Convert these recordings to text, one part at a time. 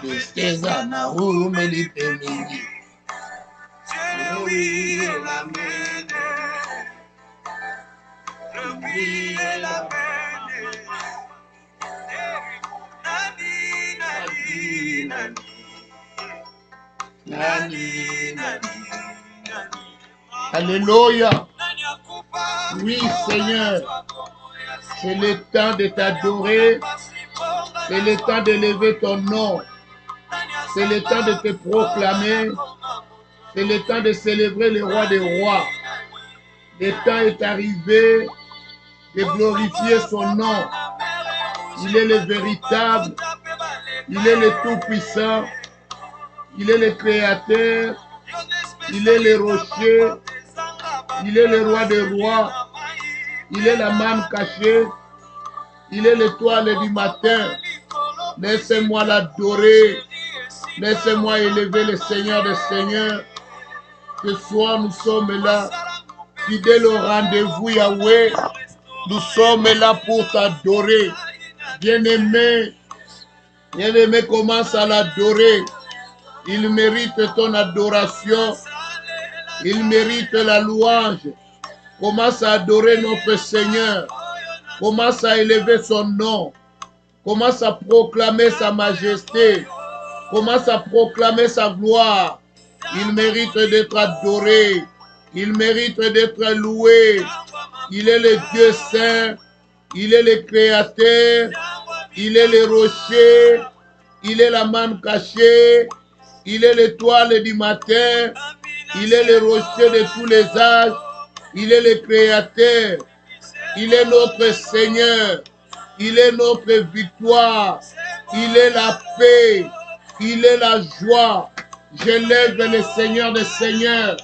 Tristeza na huruma ilipe mingi. Alléluia. Oui, Seigneur. C'est le temps de t'adorer. C'est le temps d'élever ton nom. C'est le temps de te proclamer. C'est le temps de célébrer le roi des rois. Le temps est arrivé de glorifier son nom. Il est le véritable. Il est le tout-puissant. Il est le créateur. Il est le rocher. Il est le roi des rois. Il est la manne cachée. Il est l'étoile du matin. Laissez-moi l'adorer. Laissez-moi élever le Seigneur des Seigneurs. Ce soir, nous sommes là, fidèles au rendez-vous, Yahweh. Nous sommes là pour t'adorer. Bien-aimé, commence à l'adorer. Il mérite ton adoration. Il mérite la louange. Commence à adorer notre Seigneur. Commence à élever son nom. Commence à proclamer sa majesté. Commence à proclamer sa gloire. Il mérite d'être adoré. Il mérite d'être loué. Il est le Dieu saint. Il est le créateur. Il est le rocher. Il est la manne cachée. Il est l'étoile du matin. Il est le rocher de tous les âges. Il est le créateur. Il est notre Seigneur. Il est notre victoire. Il est la paix. Il est la joie. J'élève le Seigneur des Seigneurs.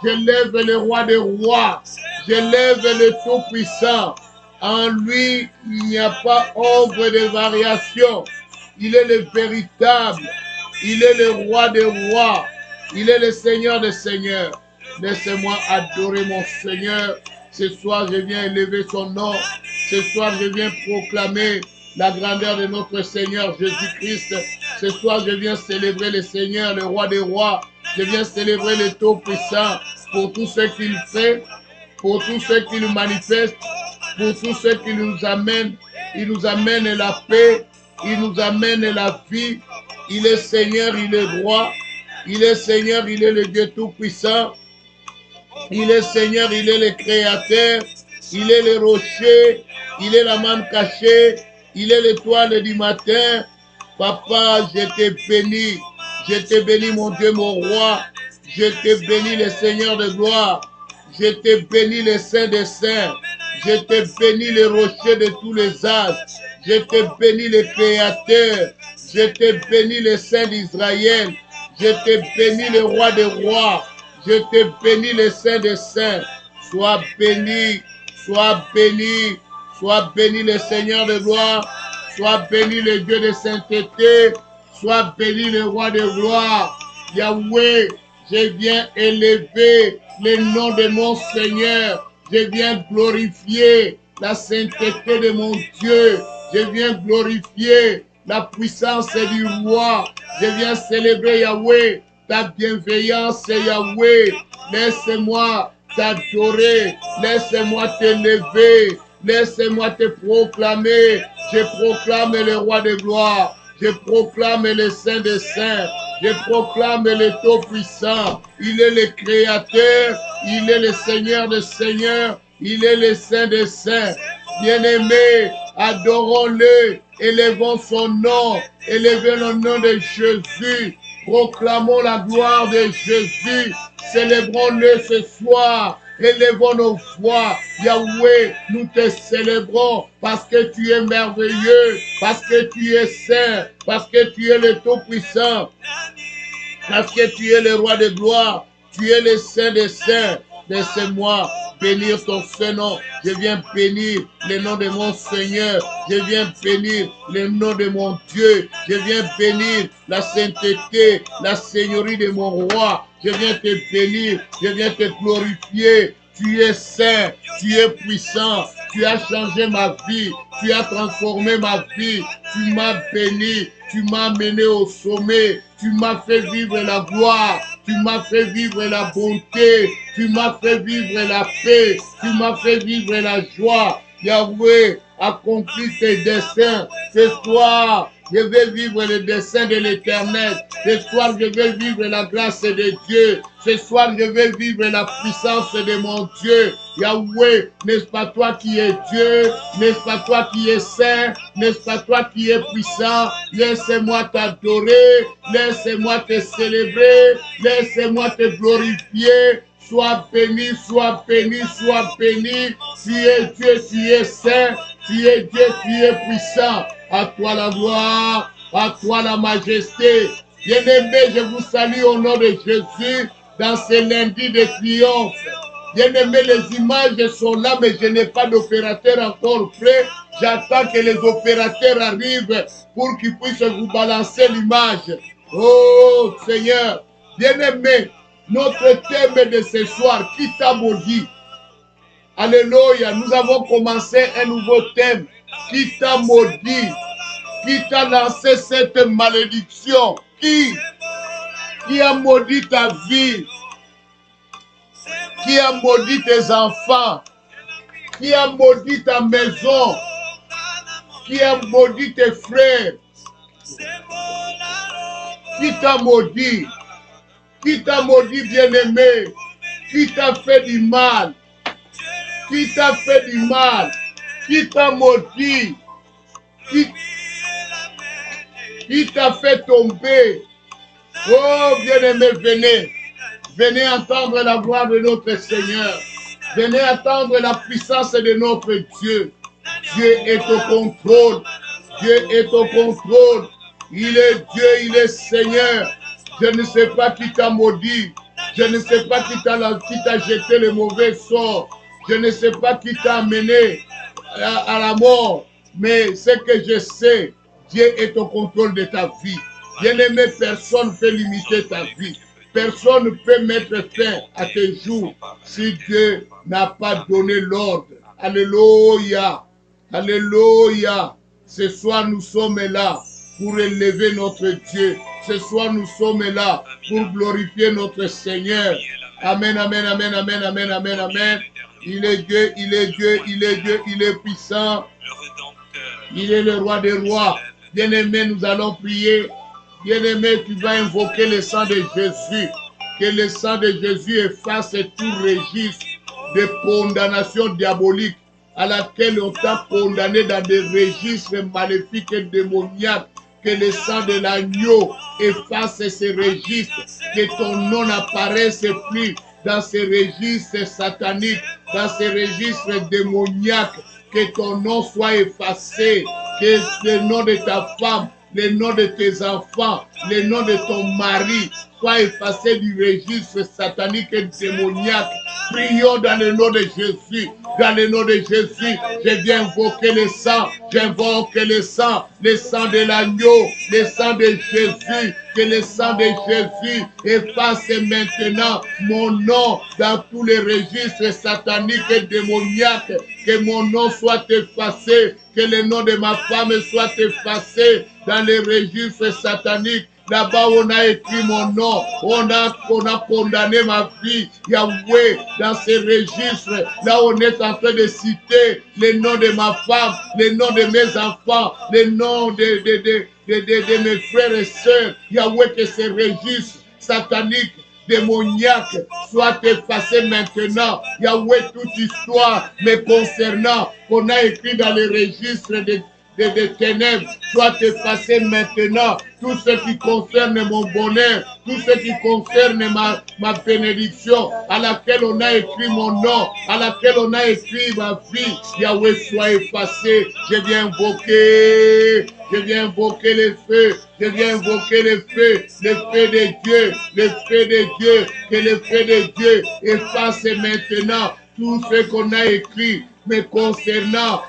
J'élève le roi des rois. J'élève le Tout-Puissant. En lui, il n'y a pas ombre de variation. Il est le véritable. Il est le roi des rois. Il est le Seigneur des Seigneurs. Laissez-moi adorer mon Seigneur. Ce soir, je viens élever son nom. Ce soir, je viens proclamer la grandeur de notre Seigneur Jésus-Christ. Ce soir, je viens célébrer le Seigneur, le roi des rois. Je viens célébrer le Tout-Puissant pour tout ce qu'il fait, pour tout ce qu'il manifeste, pour tout ce qu'il nous amène. Il nous amène la paix, il nous amène la vie. Il est Seigneur, il est roi. Il est Seigneur, il est le Dieu Tout-Puissant. Il est Seigneur, il est le Créateur. Il est le rocher. Il est la manne cachée. Il est l'étoile du matin. Papa, je te bénis. Je te bénis, mon Dieu, mon roi. Je te bénis, le Seigneur de gloire. Je te bénis, le Saint des Saints. Je te bénis, le rocher de tous les âges. Je te bénis, le Créateur. Je te bénis, le Saint d'Israël. Je te bénis, le roi des rois. Je te bénis, le Saint des Saints. Sois béni, sois béni, sois béni, le Seigneur de gloire. Sois béni, le Dieu de sainteté. Sois béni, le roi de gloire. Yahweh, je viens élever le nom de mon Seigneur. Je viens glorifier la sainteté de mon Dieu. Je viens glorifier la puissance du roi. Je viens célébrer Yahweh, ta bienveillance Yahweh. Laisse-moi t'adorer, laisse-moi t'élever, laisse-moi te proclamer. Je proclame le roi de gloire, je proclame le Saint des Saints, je proclame le Tout-Puissant. Il est le Créateur, il est le Seigneur des Seigneurs, il est le Saint des Saints. Bien-aimés, adorons-le, élevons son nom, élevons le nom de Jésus, proclamons la gloire de Jésus, célébrons-le ce soir, élevons nos voix. Yahweh, nous te célébrons parce que tu es merveilleux, parce que tu es saint, parce que tu es le Tout-Puissant, parce que tu es le roi de gloire, tu es le Saint des Saints. Laissez-moi bénir ton Saint-Nom. Je viens bénir le nom de mon Seigneur. Je viens bénir le nom de mon Dieu. Je viens bénir la sainteté, la seigneurie de mon roi. Je viens te bénir. Je viens te glorifier. Tu es saint, tu es puissant, tu as changé ma vie, tu as transformé ma vie, tu m'as béni, tu m'as mené au sommet, tu m'as fait vivre la gloire, tu m'as fait vivre la bonté, tu m'as fait vivre la paix, tu m'as fait vivre la joie. Yahweh, accomplis tes desseins. Ce soir, je vais vivre le dessein de l'Éternel. Ce soir, je vais vivre la grâce de Dieu. Ce soir, je vais vivre la puissance de mon Dieu. Yahweh, n'est-ce pas toi qui es Dieu? N'est-ce pas toi qui es saint? N'est-ce pas toi qui es puissant? Laisse-moi t'adorer. Laisse-moi te célébrer. Laisse-moi te glorifier. Sois béni, sois béni, sois béni. Tu es Dieu, tu es saint. Tu es Dieu, tu es puissant. À toi la gloire, à toi la majesté. Bien-aimés, je vous salue au nom de Jésus dans ce lundi de triomphe. Bien-aimés, les images sont là, mais je n'ai pas d'opérateur encore prêt. J'attends que les opérateurs arrivent pour qu'ils puissent vous balancer l'image. Oh Seigneur, bien-aimés, notre thème de ce soir, qui t'a maudit? Alléluia, nous avons commencé un nouveau thème. Qui t'a maudit? Qui t'a lancé cette malédiction? Qui a maudit ta vie? Qui a maudit tes enfants? Qui a maudit ta maison? Qui a maudit tes frères? Qui t'a maudit? Qui t'a maudit, bien-aimé? Qui t'a fait du mal? Qui t'a fait du mal? Qui t'a maudit? Qui t'a fait tomber? Oh, bien-aimé, venez. Venez entendre la gloire de notre Seigneur. Venez entendre la puissance de notre Dieu. Dieu est au contrôle. Dieu est au contrôle. Il est Dieu, il est Seigneur. Je ne sais pas qui t'a maudit. Je ne sais pas qui t'a jeté le mauvais sort. Je ne sais pas qui t'a amené à la mort. Mais ce que je sais, Dieu est au contrôle de ta vie. Bien-aimé, personne ne peut limiter ta vie. Personne ne peut mettre fin à tes jours si Dieu n'a pas donné l'ordre. Alléluia. Alléluia. Ce soir, nous sommes là pour élever notre Dieu. Ce soir, nous sommes là pour glorifier notre Seigneur. Amen, amen, amen, amen, amen, amen, amen. Il est Dieu, il est Dieu, il est Dieu, il est puissant. Il est le roi des rois. Bien-aimé, nous allons prier. Bien-aimé, tu vas invoquer le sang de Jésus. Que le sang de Jésus efface tout registre de condamnation diabolique à laquelle on t'a condamné dans des registres maléfiques et démoniaques. Que le sang de l'agneau efface ces registres. Que ton nom n'apparaisse plus dans ces registres sataniques, dans ces registres démoniaques. Que ton nom soit effacé. Que le nom de ta femme, le nom de tes enfants, le nom de ton mari soit effacé du registre satanique et démoniaque. Prions dans le nom de Jésus. Dans le nom de Jésus, je viens invoquer le sang. J'invoque le sang de l'agneau, le sang de Jésus. Que le sang de Jésus efface maintenant mon nom dans tous les registres sataniques et démoniaques. Que mon nom soit effacé. Que le nom de ma femme soit effacé dans les registres sataniques. Là-bas, on a écrit mon nom. On a condamné ma vie. Yahweh, dans ces registres, là, on est en train de citer les noms de ma femme, les noms de mes enfants, les noms de mes frères et sœurs. Yahweh, que ces registres sataniques, démoniaques soient effacés maintenant. Yahweh, toute histoire me concernant, qu'on a écrit dans les registres des ténèbres, soit effacé maintenant. Tout ce qui concerne mon bonheur, tout ce qui concerne ma bénédiction, à laquelle on a écrit mon nom, à laquelle on a écrit ma vie, Yahweh soit effacé. Je viens invoquer le feu, je viens invoquer le feu de Dieu, le feu de Dieu, que le feu de Dieu efface maintenant tout ce qu'on a écrit, mais concernant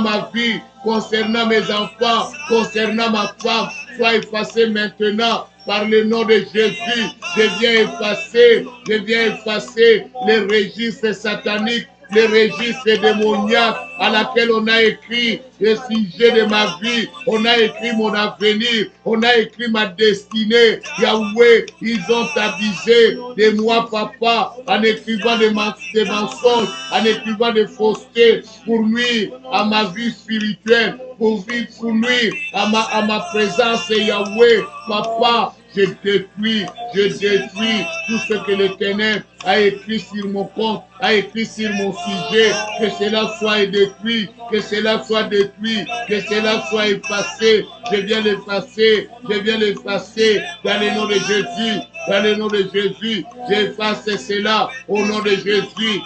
ma vie, concernant mes enfants, concernant ma femme, soit effacé maintenant par le nom de Jésus. Je viens effacer les registres sataniques, les registres démoniaques à laquelle on a écrit le sujet de ma vie, on a écrit mon avenir, on a écrit ma destinée. Yahweh, ils ont abusé de moi, papa, en écrivant des mensonges, en écrivant des faussetés pour nuire à ma vie spirituelle, pour nuire à ma présence, Yahweh, papa. Je détruis tout ce que les ténèbres a écrit sur mon compte, a écrit sur mon sujet, que cela soit détruit, que cela soit détruit, que cela soit effacé. Je viens l'effacer dans le nom de Jésus, dans le nom de Jésus. J'efface cela au nom de Jésus.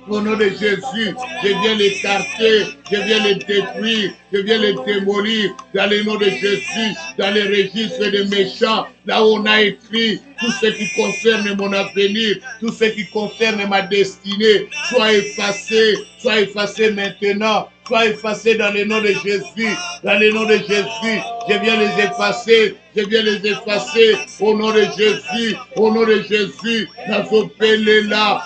Au nom de Jésus, je viens l'écarter, je viens le détruire, je viens le démolir dans le nom de Jésus, dans les registres des méchants, là où on a écrit tout ce qui concerne mon avenir, tout ce qui concerne ma destinée, soit effacé maintenant. Sois effacé dans le nom de Jésus. Dans le nom de Jésus, je viens les effacer. Je viens les effacer au nom de Jésus. Au nom de Jésus. Nazopelela.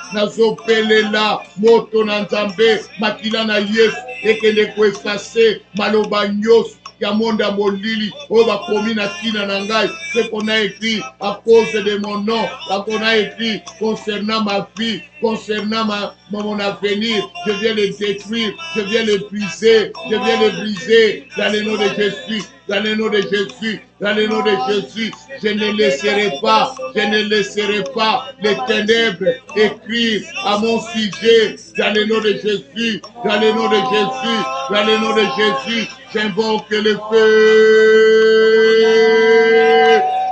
Moto nanzambe. Makila na yes. Ekele ko effacer. Maloba nyos. Yamonda molili, oba komi na tina na ngai, ce qu'on a écrit à cause de mon nom, ce qu'on a écrit concernant ma vie, concernant mon avenir, je viens le détruire, je viens le briser, dans le nom de Jésus, dans le nom de Jésus, dans le nom de Jésus, je ne laisserai pas les ténèbres écrire à mon sujet, dans le nom de Jésus, dans le nom de Jésus, dans le nom de Jésus. J'invoque le feu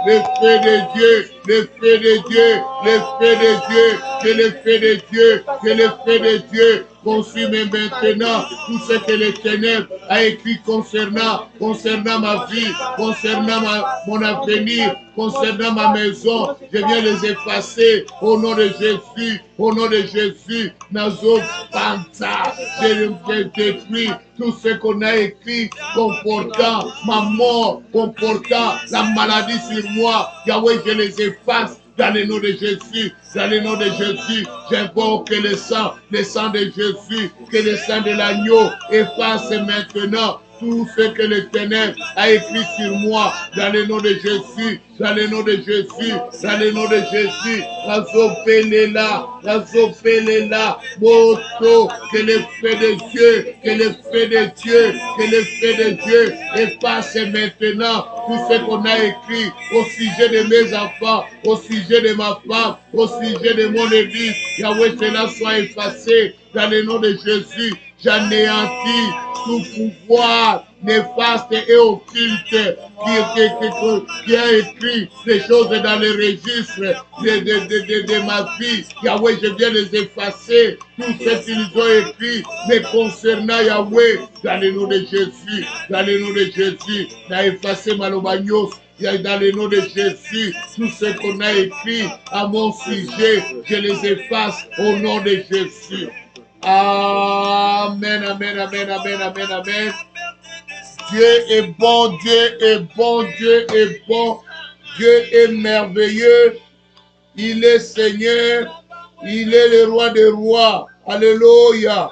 de Dieu, le feu de Dieu, le feu de Dieu, que le feu de Dieu, que le feu de Dieu consume maintenant tout ce que les ténèbres a écrit concernant ma vie, concernant mon avenir, concernant ma maison. Je viens les effacer au nom de Jésus, au nom de Jésus. Nazo Panta, je détruis tout ce qu'on a écrit comportant ma mort, comportant la maladie sur moi. Yahweh, je les efface. Dans le nom de Jésus, dans le nom de Jésus, j'invoque le sang de Jésus, que le sang de l'agneau efface maintenant tout ce que le ténèbre a écrit sur moi, dans le nom de Jésus, dans le nom de Jésus, dans le nom de Jésus, moto, que le feu de Dieu, que le feu de Dieu, que le feu de Dieu efface maintenant tout ce qu'on a écrit au sujet de mes enfants, au sujet de ma femme, au sujet de mon église. Yahweh, cela soit effacé dans le nom de Jésus. J'anéantis tout pouvoir néfaste et occulte qui a écrit des choses dans les registres de ma vie. Yahweh, je viens les effacer, tout ce qu'ils ont écrit, mais concernant Yahweh, dans le nom de Jésus, dans le nom de Jésus, n'a effacé Malobagnos. Dans le nom de Jésus, tout ce qu'on a écrit à mon sujet, je les efface au nom de Jésus. Amen, amen, amen, amen, amen, amen. Dieu est bon, Dieu est bon, Dieu est bon, Dieu est merveilleux, il est Seigneur, il est le roi des rois, alléluia,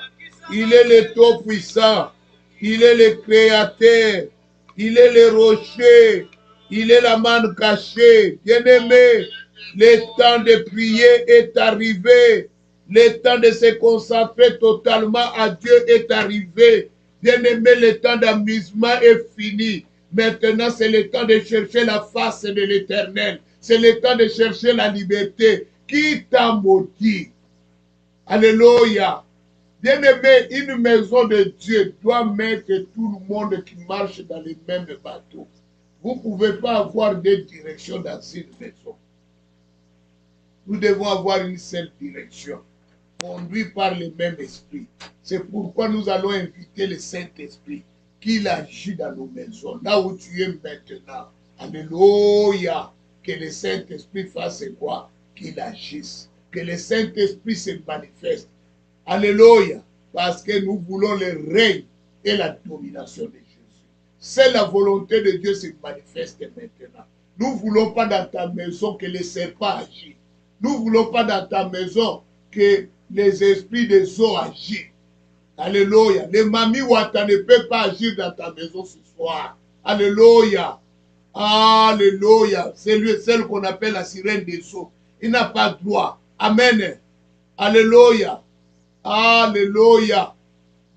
il est le Tout-Puissant, il est le Créateur, il est le rocher, il est la manne cachée. Bien-aimé, le temps de prier est arrivé. Le temps de se consacrer totalement à Dieu est arrivé. Bien-aimé, le temps d'amusement est fini. Maintenant, c'est le temps de chercher la face de l'Éternel. C'est le temps de chercher la liberté. Qui t'a maudit? Alléluia. Bien-aimé, une maison de Dieu doit mettre tout le monde qui marche dans les mêmes bateaux. Vous ne pouvez pas avoir deux directions dans une maison. Nous devons avoir une seule direction, conduit par le même esprit. C'est pourquoi nous allons inviter le Saint-Esprit, qu'il agit dans nos maisons, là où tu es maintenant. Alléluia. Que le Saint-Esprit fasse quoi? Qu'il agisse. que le Saint-Esprit se manifeste. Alléluia. Parce que nous voulons le règne et la domination de Jésus. C'est la volonté de Dieu se manifeste maintenant. Nous ne voulons pas dans ta maison que les serpents agissent. Nous ne voulons pas dans ta maison que les esprits des eaux agissent. Alléluia. Les mamies Wata ne peuvent pas agir dans ta maison ce soir. Alléluia. Alléluia. C'est celle qu'on appelle la sirène des eaux. Il n'a pas droit. Amen. Alléluia. Alléluia.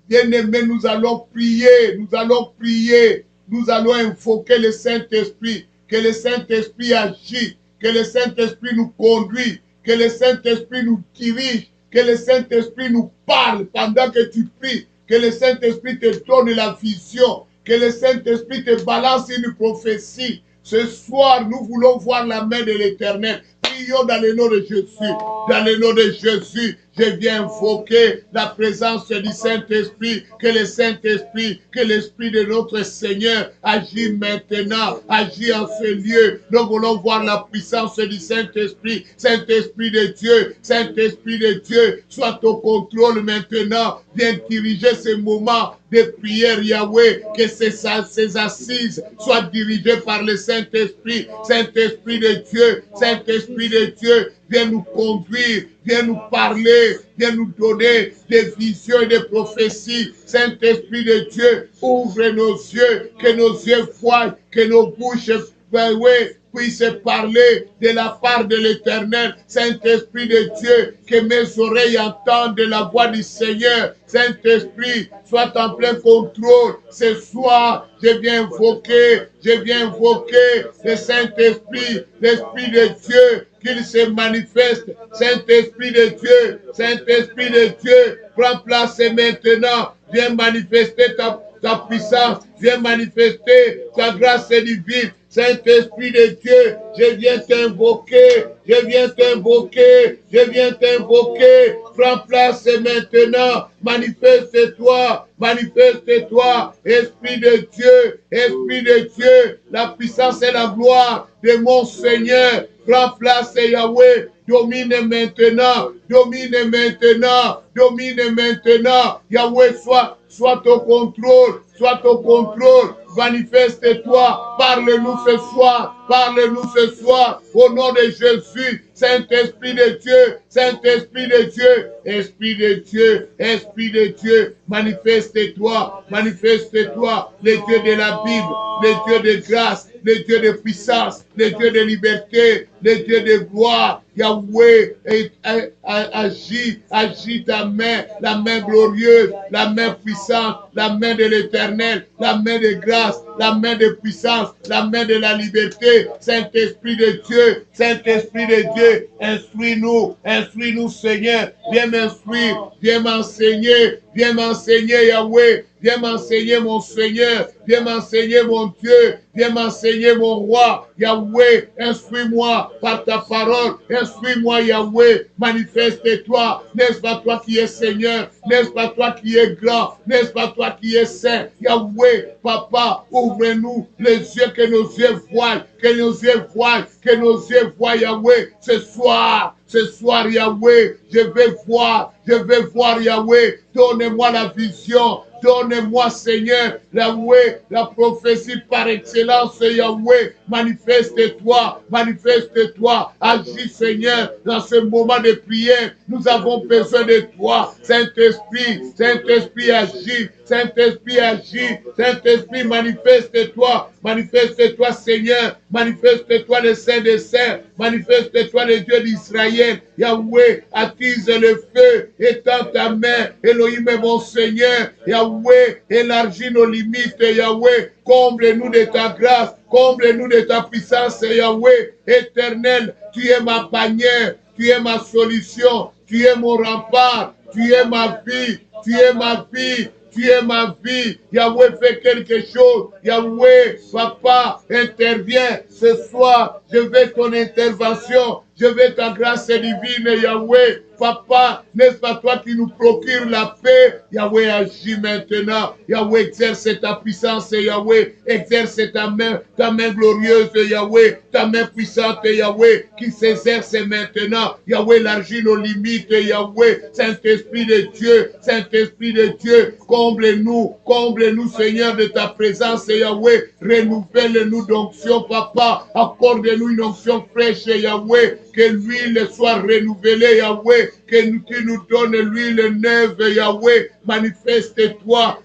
Bien-aimés, nous allons prier. Nous allons prier. Nous allons invoquer le Saint-Esprit. Que le Saint-Esprit agit. Que le Saint-Esprit nous conduit. Que le Saint-Esprit nous dirige. Que le Saint-Esprit nous parle pendant que tu pries. Que le Saint-Esprit te donne la vision. Que le Saint-Esprit te balance une prophétie. Ce soir, nous voulons voir la main de l'Éternel. Prions dans le nom de Jésus. Dans le nom de Jésus, je viens invoquer la présence du Saint-Esprit. Que le Saint-Esprit, que l'Esprit de notre Seigneur agit maintenant, agit en ce lieu. Nous voulons voir la puissance du Saint-Esprit. Saint-Esprit de Dieu, Saint-Esprit de Dieu, sois au contrôle maintenant. Viens diriger ces moments de prière, Yahweh, que ces assises soient dirigées par le Saint-Esprit. Saint-Esprit de Dieu, Saint-Esprit de Dieu, viens nous conduire, viens nous parler, viens nous donner des visions et des prophéties. Saint-Esprit de Dieu, ouvre nos yeux, que nos yeux voient, que nos bouches puissent parler de la part de l'Éternel. Saint-Esprit de Dieu, que mes oreilles entendent la voix du Seigneur. Saint-Esprit, sois en plein contrôle. Ce soir, je viens invoquer le Saint-Esprit, l'Esprit de Dieu, qu'il se manifeste. Saint-Esprit de Dieu, Saint-Esprit de Dieu, prends place maintenant. Viens manifester ta puissance, viens manifester ta grâce divine. Saint-Esprit de Dieu, je viens t'invoquer, je viens t'invoquer, je viens t'invoquer. Prends place maintenant, manifeste-toi, manifeste-toi, Esprit de Dieu, la puissance et la gloire de mon Seigneur. Prends place, Yahweh, domine maintenant, domine maintenant, domine maintenant. Yahweh, sois au contrôle, sois au contrôle. Manifeste-toi, parle-nous ce soir, au nom de Jésus. Saint-Esprit de Dieu, Saint-Esprit de Dieu, Esprit de Dieu, Esprit de Dieu, manifeste-toi, manifeste-toi, le Dieu de la Bible, le Dieu de grâce, le Dieu de puissance, le Dieu de liberté, le Dieu de gloire. Yahweh, agis ta main, la main glorieuse, la main puissante, la main de l'Éternel, la main de grâce, la main de puissance, la main de la liberté. Saint-Esprit de Dieu, Saint-Esprit de Dieu, instruis-nous, instruis-nous Seigneur, viens m'instruire, viens m'enseigner, Yahweh, viens m'enseigner mon Seigneur, viens m'enseigner mon Dieu, viens m'enseigner mon roi. Yahweh, instruis-moi par ta parole, instruis-moi Yahweh, manifeste-toi. N'est-ce pas toi qui es Seigneur, n'est-ce pas toi qui es grand, n'est-ce pas toi qui es saint. Yahweh, Papa, ouvre-nous les yeux, que nos yeux voient, que nos yeux voient, que nos yeux voient Yahweh. Ce soir Yahweh, je vais voir Yahweh, donne-moi la vision. Donne-moi, Seigneur, la prophétie par excellence, Yahweh. Manifeste-toi, manifeste-toi. Agis, Seigneur, dans ce moment de prière. Nous avons besoin de toi. Saint-Esprit, Saint-Esprit agit. Saint-Esprit agit. Saint-Esprit, manifeste-toi. Manifeste-toi, Seigneur. Manifeste-toi, le Saint des Saints. Manifeste-toi, le Dieu d'Israël. Yahweh, attise le feu. Étends ta main. Elohim est mon Seigneur. Yahweh, élargis nos limites, Yahweh. Comble-nous de ta grâce. Comble-nous de ta puissance, Yahweh. Éternel, tu es ma bannière. Tu es ma solution. Tu es mon rempart. Tu es ma vie. Tu es ma vie. Tu es ma vie. Yahweh, fais quelque chose. Yahweh, Papa, interviens. Ce soir, je veux ton intervention. Je veux ta grâce divine, Yahweh. Papa, n'est-ce pas toi qui nous procure la paix? Yahweh, agis maintenant. Yahweh, exerce ta puissance, Yahweh. Exerce ta main glorieuse, Yahweh. Ta main puissante, Yahweh, qui s'exerce maintenant. Yahweh, élargis nos limites, Yahweh. Saint-Esprit de Dieu, Saint-Esprit de Dieu, comble-nous, Seigneur, de ta présence, Yahweh. Renouvelle-nous d'onction, Papa. Accorde-nous une onction fraîche, Yahweh. Que l'huile soit renouvelée, Yahweh. Que tu nous donnes l'huile neuve, Yahweh. Manifeste-toi,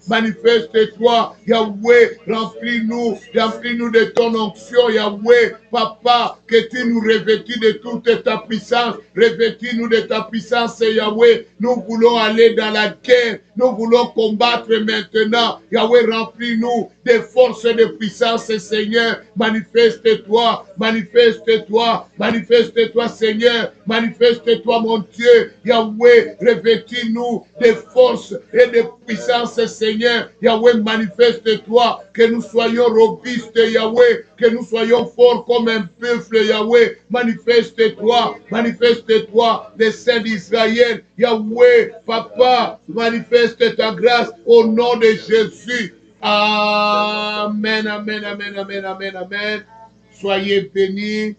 Yahweh. Remplis-nous de ton onction, Yahweh. Papa, que tu nous revêtis de toute ta puissance. Revêtis-nous de ta puissance, Yahweh. Nous voulons aller dans la guerre. Nous voulons combattre maintenant. Yahweh, remplis-nous des forces de puissance, Seigneur. Manifeste-toi, Seigneur. Manifeste-toi, mon Dieu. Yahweh, revêtis-nous des forces et de puissance, Seigneur. Yahweh, manifeste-toi. Que nous soyons robustes, Yahweh. Que nous soyons forts comme un peuple, Yahweh. Manifeste-toi, les saints d'Israël. Yahweh, Papa, manifeste ta grâce au nom de Jésus. Amen, amen, amen, amen, amen, amen. Soyez bénis,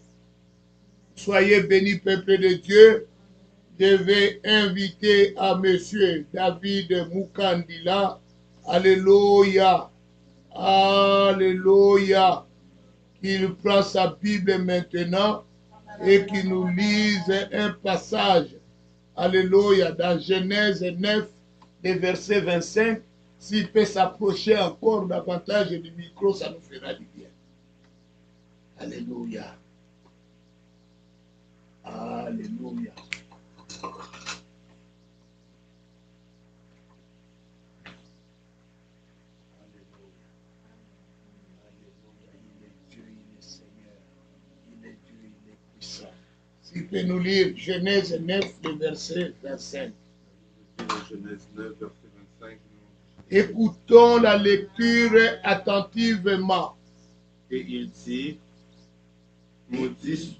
peuple de Dieu. Je vais inviter à Monsieur David Mukandila. Alléluia, alléluia. Qu'il prend sa Bible maintenant et qu'il nous lise un passage. Alléluia, dans Genèse 9, le verset 25. S'il peut s'approcher encore davantage du micro, ça nous fera du bien. Alléluia. Alléluia. Il peut nous lire Genèse 9, le verset 25. Genèse 9, verset 25. Écoutons la lecture attentivement. Et il dit, maudit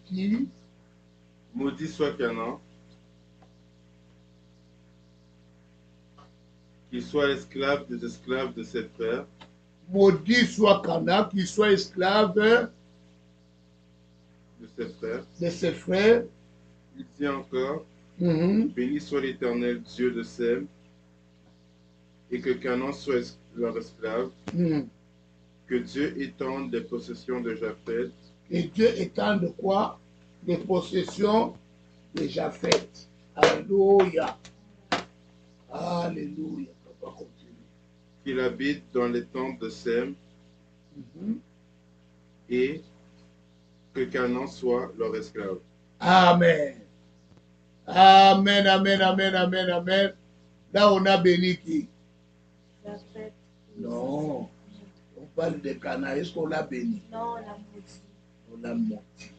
soit Canaan, qu'il soit esclave des esclaves de ses frères. Maudit soit Canaan, qu'il soit esclave de ses frères. Il dit encore, béni soit l'Éternel, Dieu de Sem, et que Canaan soit leur esclave, que Dieu étende les possessions de Japheth. Et Dieu étende quoi? Les possessions de Japheth. Alléluia. Alléluia. Papa, continue. Qu'il habite dans les tentes de Sem, et que Canaan soit leur esclave. Amen. Amen, amen, amen, amen, amen. Là, on a béni qui? Non. On parle de Canaan. Est-ce qu'on l'a béni? Non, on l'a maudit. On l'a maudit.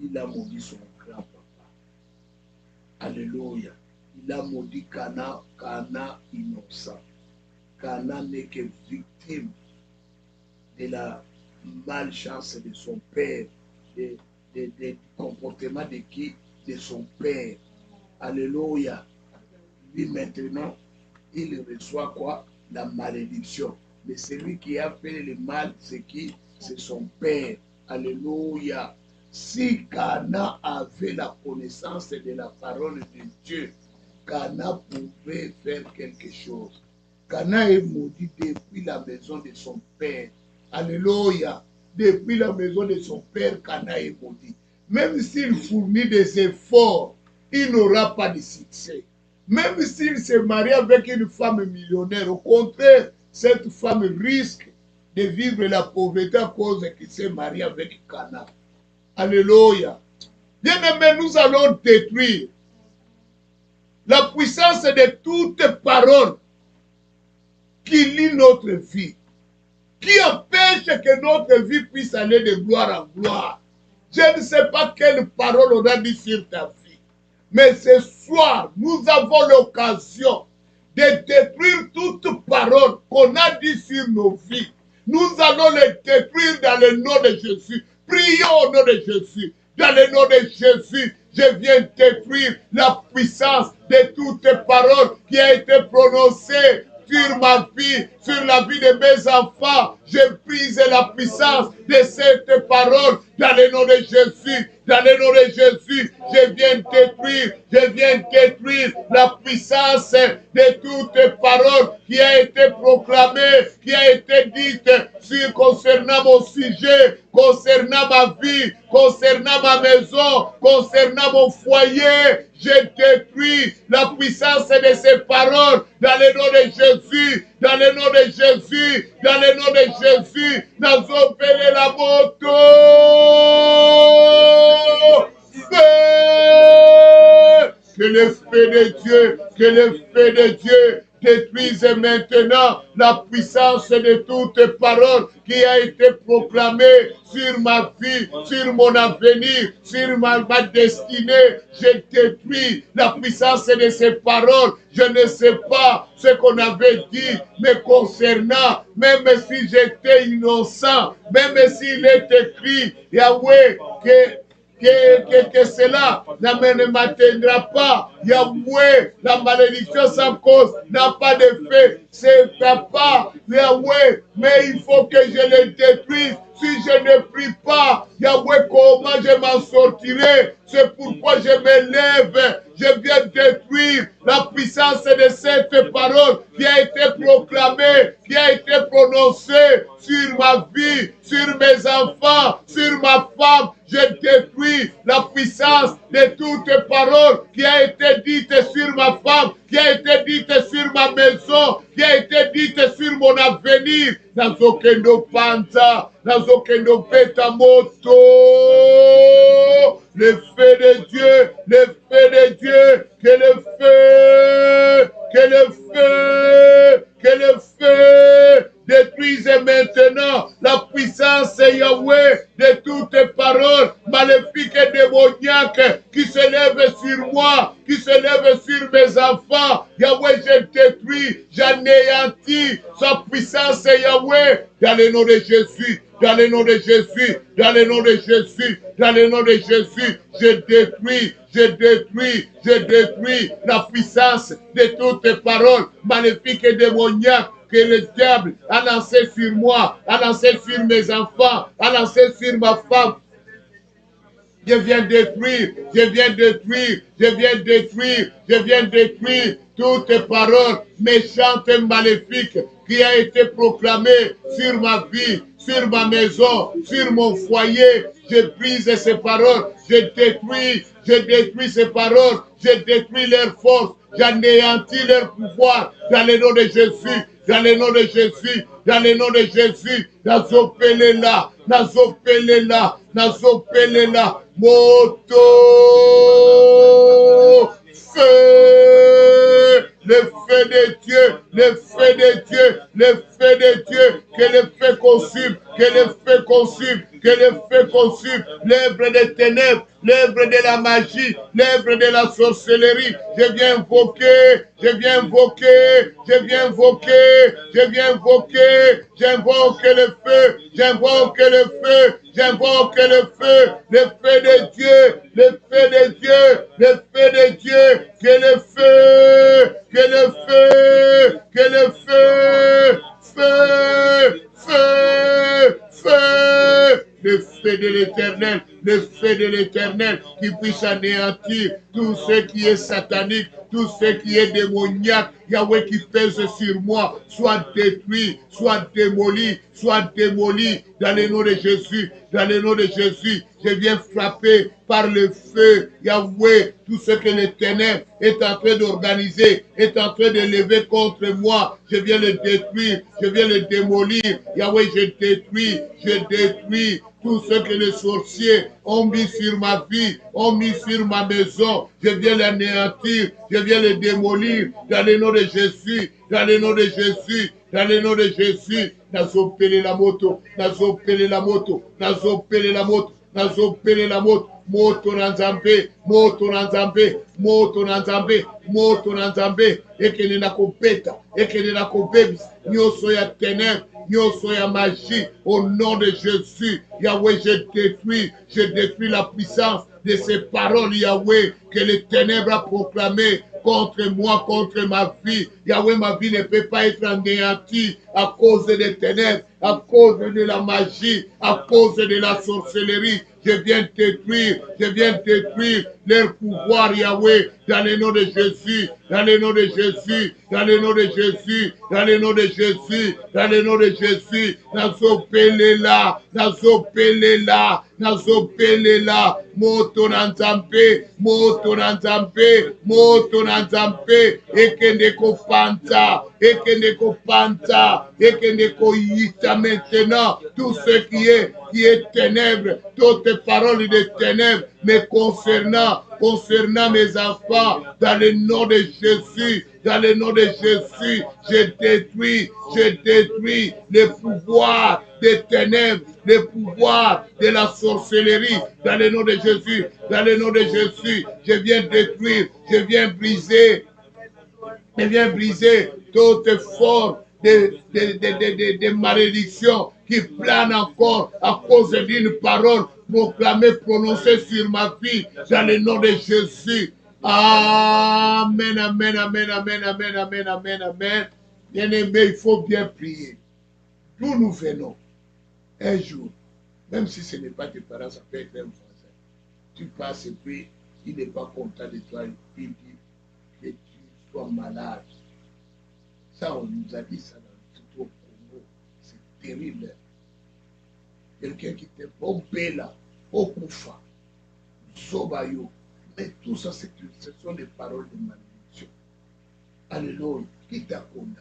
Il a maudit son grand-papa. Alléluia. Il a maudit Canaan, Canaan innocent. Canaan n'est que victime de la malchance de son père, du comportement de qui? De son père. Alléluia. Lui maintenant, il reçoit quoi? La malédiction. Mais celui qui a fait le mal, c'est qui? C'est son père. Alléluia. Si Canaan avait la connaissance de la parole de Dieu, Canaan pouvait faire quelque chose. Canaan est maudit depuis la maison de son père. Alléluia. Depuis la maison de son père, Canaan est maudit. Même s'il fournit des efforts, il n'aura pas de succès. Même s'il se marie avec une femme millionnaire, au contraire, cette femme risque de vivre la pauvreté à cause qu'il s'est marié avec Canaan. Alléluia. Bien-aimés, nous allons détruire la puissance de toute parole qui lie notre vie, qui empêche que notre vie puisse aller de gloire en gloire. Je ne sais pas quelle parole on a dit sur ta vie, mais ce soir, nous avons l'occasion de détruire toute parole qu'on a dit sur nos vies. Nous allons les détruire dans le nom de Jésus. Prions au nom de Jésus. Dans le nom de Jésus, je viens détruire la puissance de toutes paroles qui a été prononcée sur ma vie, sur la vie de mes enfants. Je brise la puissance de cette parole dans le nom de Jésus. Dans le nom de Jésus, je viens détruire la puissance de toute parole qui a été proclamée, qui a été dite concernant mon sujet, concernant ma vie, concernant ma maison, concernant mon foyer. Je détruis la puissance de ces paroles dans le nom de Jésus, dans le nom de Jésus, dans le nom de Jésus. Nous appelons la moto. Feu! Que le feu de Dieu, que le feu de Dieu détruise maintenant la puissance de toute parole qui a été proclamée sur ma vie, sur mon avenir, sur ma destinée. Je détruis la puissance de ces paroles. Je ne sais pas ce qu'on avait dit me concernant, même si j'étais innocent, même s'il est écrit, Yahweh, que cela ne m'atteindra pas. Yahweh, la malédiction sans cause n'a pas d'effet. C'est pas Yahweh, mais il faut que je le détruise. Si je ne prie pas, Yahweh, comment je m'en sortirai? C'est pourquoi je me lève. Je viens détruire la puissance de cette parole qui a été proclamée, qui a été prononcée sur ma vie, sur mes enfants, sur ma femme. Je détruis la puissance de toute parole qui a été dite sur ma femme, qui a été dite sur ma maison, qui a été dite sur mon avenir. Nazokendo Panza, Nazokendo Betamoto. Le feu de Dieu, le feu de Dieu, que le feu, que le feu, que le feu détruise maintenant la puissance, Yahweh, de toutes paroles maléfiques et démoniaques qui se lèvent sur moi, qui se lèvent sur mes enfants. Yahweh, je détruis, j'anéantis sa puissance, Yahweh, dans le nom de Jésus. Dans le nom de Jésus, dans le nom de Jésus, dans le nom de Jésus, je détruis la puissance de toutes paroles maléfiques et démoniaques que le diable a lancé sur moi, a lancé sur mes enfants, a lancé sur ma femme. Je viens détruire, je viens détruire, je viens détruire, je viens détruire toute parole méchante et maléfique qui a été proclamée sur ma vie, sur ma maison, sur mon foyer. Je brise ces paroles, je détruis ces paroles, je détruis leur force, j'anéantis leur pouvoir dans le nom de Jésus, dans le nom de Jésus, dans le nom de Jésus. Nazopelela, nazopelela, nazopelela, moto, feu, le feu de Dieu, le feu de Dieu, le feu de Dieu, que le feu consume, que le feu consume, que le feu consume l'œuvre des ténèbres, l'œuvre de la magie, l'œuvre de la sorcellerie. Je viens invoquer, je viens invoquer, je viens invoquer, je viens invoquer, j'invoque le feu, j'invoque le feu, j'invoque le feu de Dieu, le feu de Dieu, le feu de Dieu, que le feu, que le feu, que le feu, feu, feu, feu, le feu de l'Éternel, le feu de l'Éternel qui puisse anéantir tout ce qui est satanique, tout ce qui est démoniaque, Yahweh qui pèse sur moi, soit détruit, soit démoli, dans le nom de Jésus, dans le nom de Jésus. Je viens frapper par le feu, Yahweh, tout ce que les ténèbres est en train d'organiser, est en train de lever contre moi. Je viens le détruire, je viens le démolir. Yahweh, je détruis tout ce que les sorciers ont mis sur ma vie, ont mis sur ma maison. Je viens l'anéantir, je viens le démolir dans le nom de Jésus, dans le nom de Jésus, dans le nom de Jésus. Nazopele la moto, nazopele la moto, nazopele la moto, nazopele la moto. moto na nzambe, moto na nzambe, moto na nzambe, moto na nzambe, ekende na kobeta, ekende na kobebisa, nyonso ya ténèbres, nyonso ya magie, au nom de Jésus, Yahweh, je détruis la puissance de ces paroles, Yahweh, que les ténèbres a proclamées contre moi, contre ma vie. Yahweh, ma vie ne peut pas être anéantie à cause des ténèbres, à cause de la magie, à cause de la sorcellerie. Je viens détruire leur pouvoir, Yahweh, dans le nom de Jésus, dans le nom de Jésus, dans le nom de Jésus, dans le nom de Jésus, dans le nom de Jésus, nazopelela, nazopelela, nazopelela, moto na nzambe, moto na nzambe, moto na nzambe, ekende kopanta, ekende kopanta, ekende koyita maintenant, tout ce qui est ténèbres, toutes paroles de ténèbres, mais concernant mes enfants, dans le nom de Jésus, dans le nom de Jésus, je détruis les pouvoirs des ténèbres, les pouvoirs de la sorcellerie, dans le nom de Jésus, dans le nom de Jésus, je viens détruire, je viens briser toute forme de malédiction qui plane encore à cause d'une parole proclamée, prononcée sur ma vie, dans le nom de Jésus. Amen, amen, amen, amen, amen, amen, amen, amen. Bien-aimé, il faut bien prier. D'où nous venons, un jour, même si ce n'est pas tes parents, ça peut être un voisin. Tu passes et puis il n'est pas content de toi, il dit que tu sois malade. Ça, on nous a dit ça dans tout au Congo. C'est terrible. Quelqu'un qui te bombe là, au Koufa, Sobayo. Mais tout ça, ce sont des paroles de malédiction. Alléluia. Qui t'a condamné?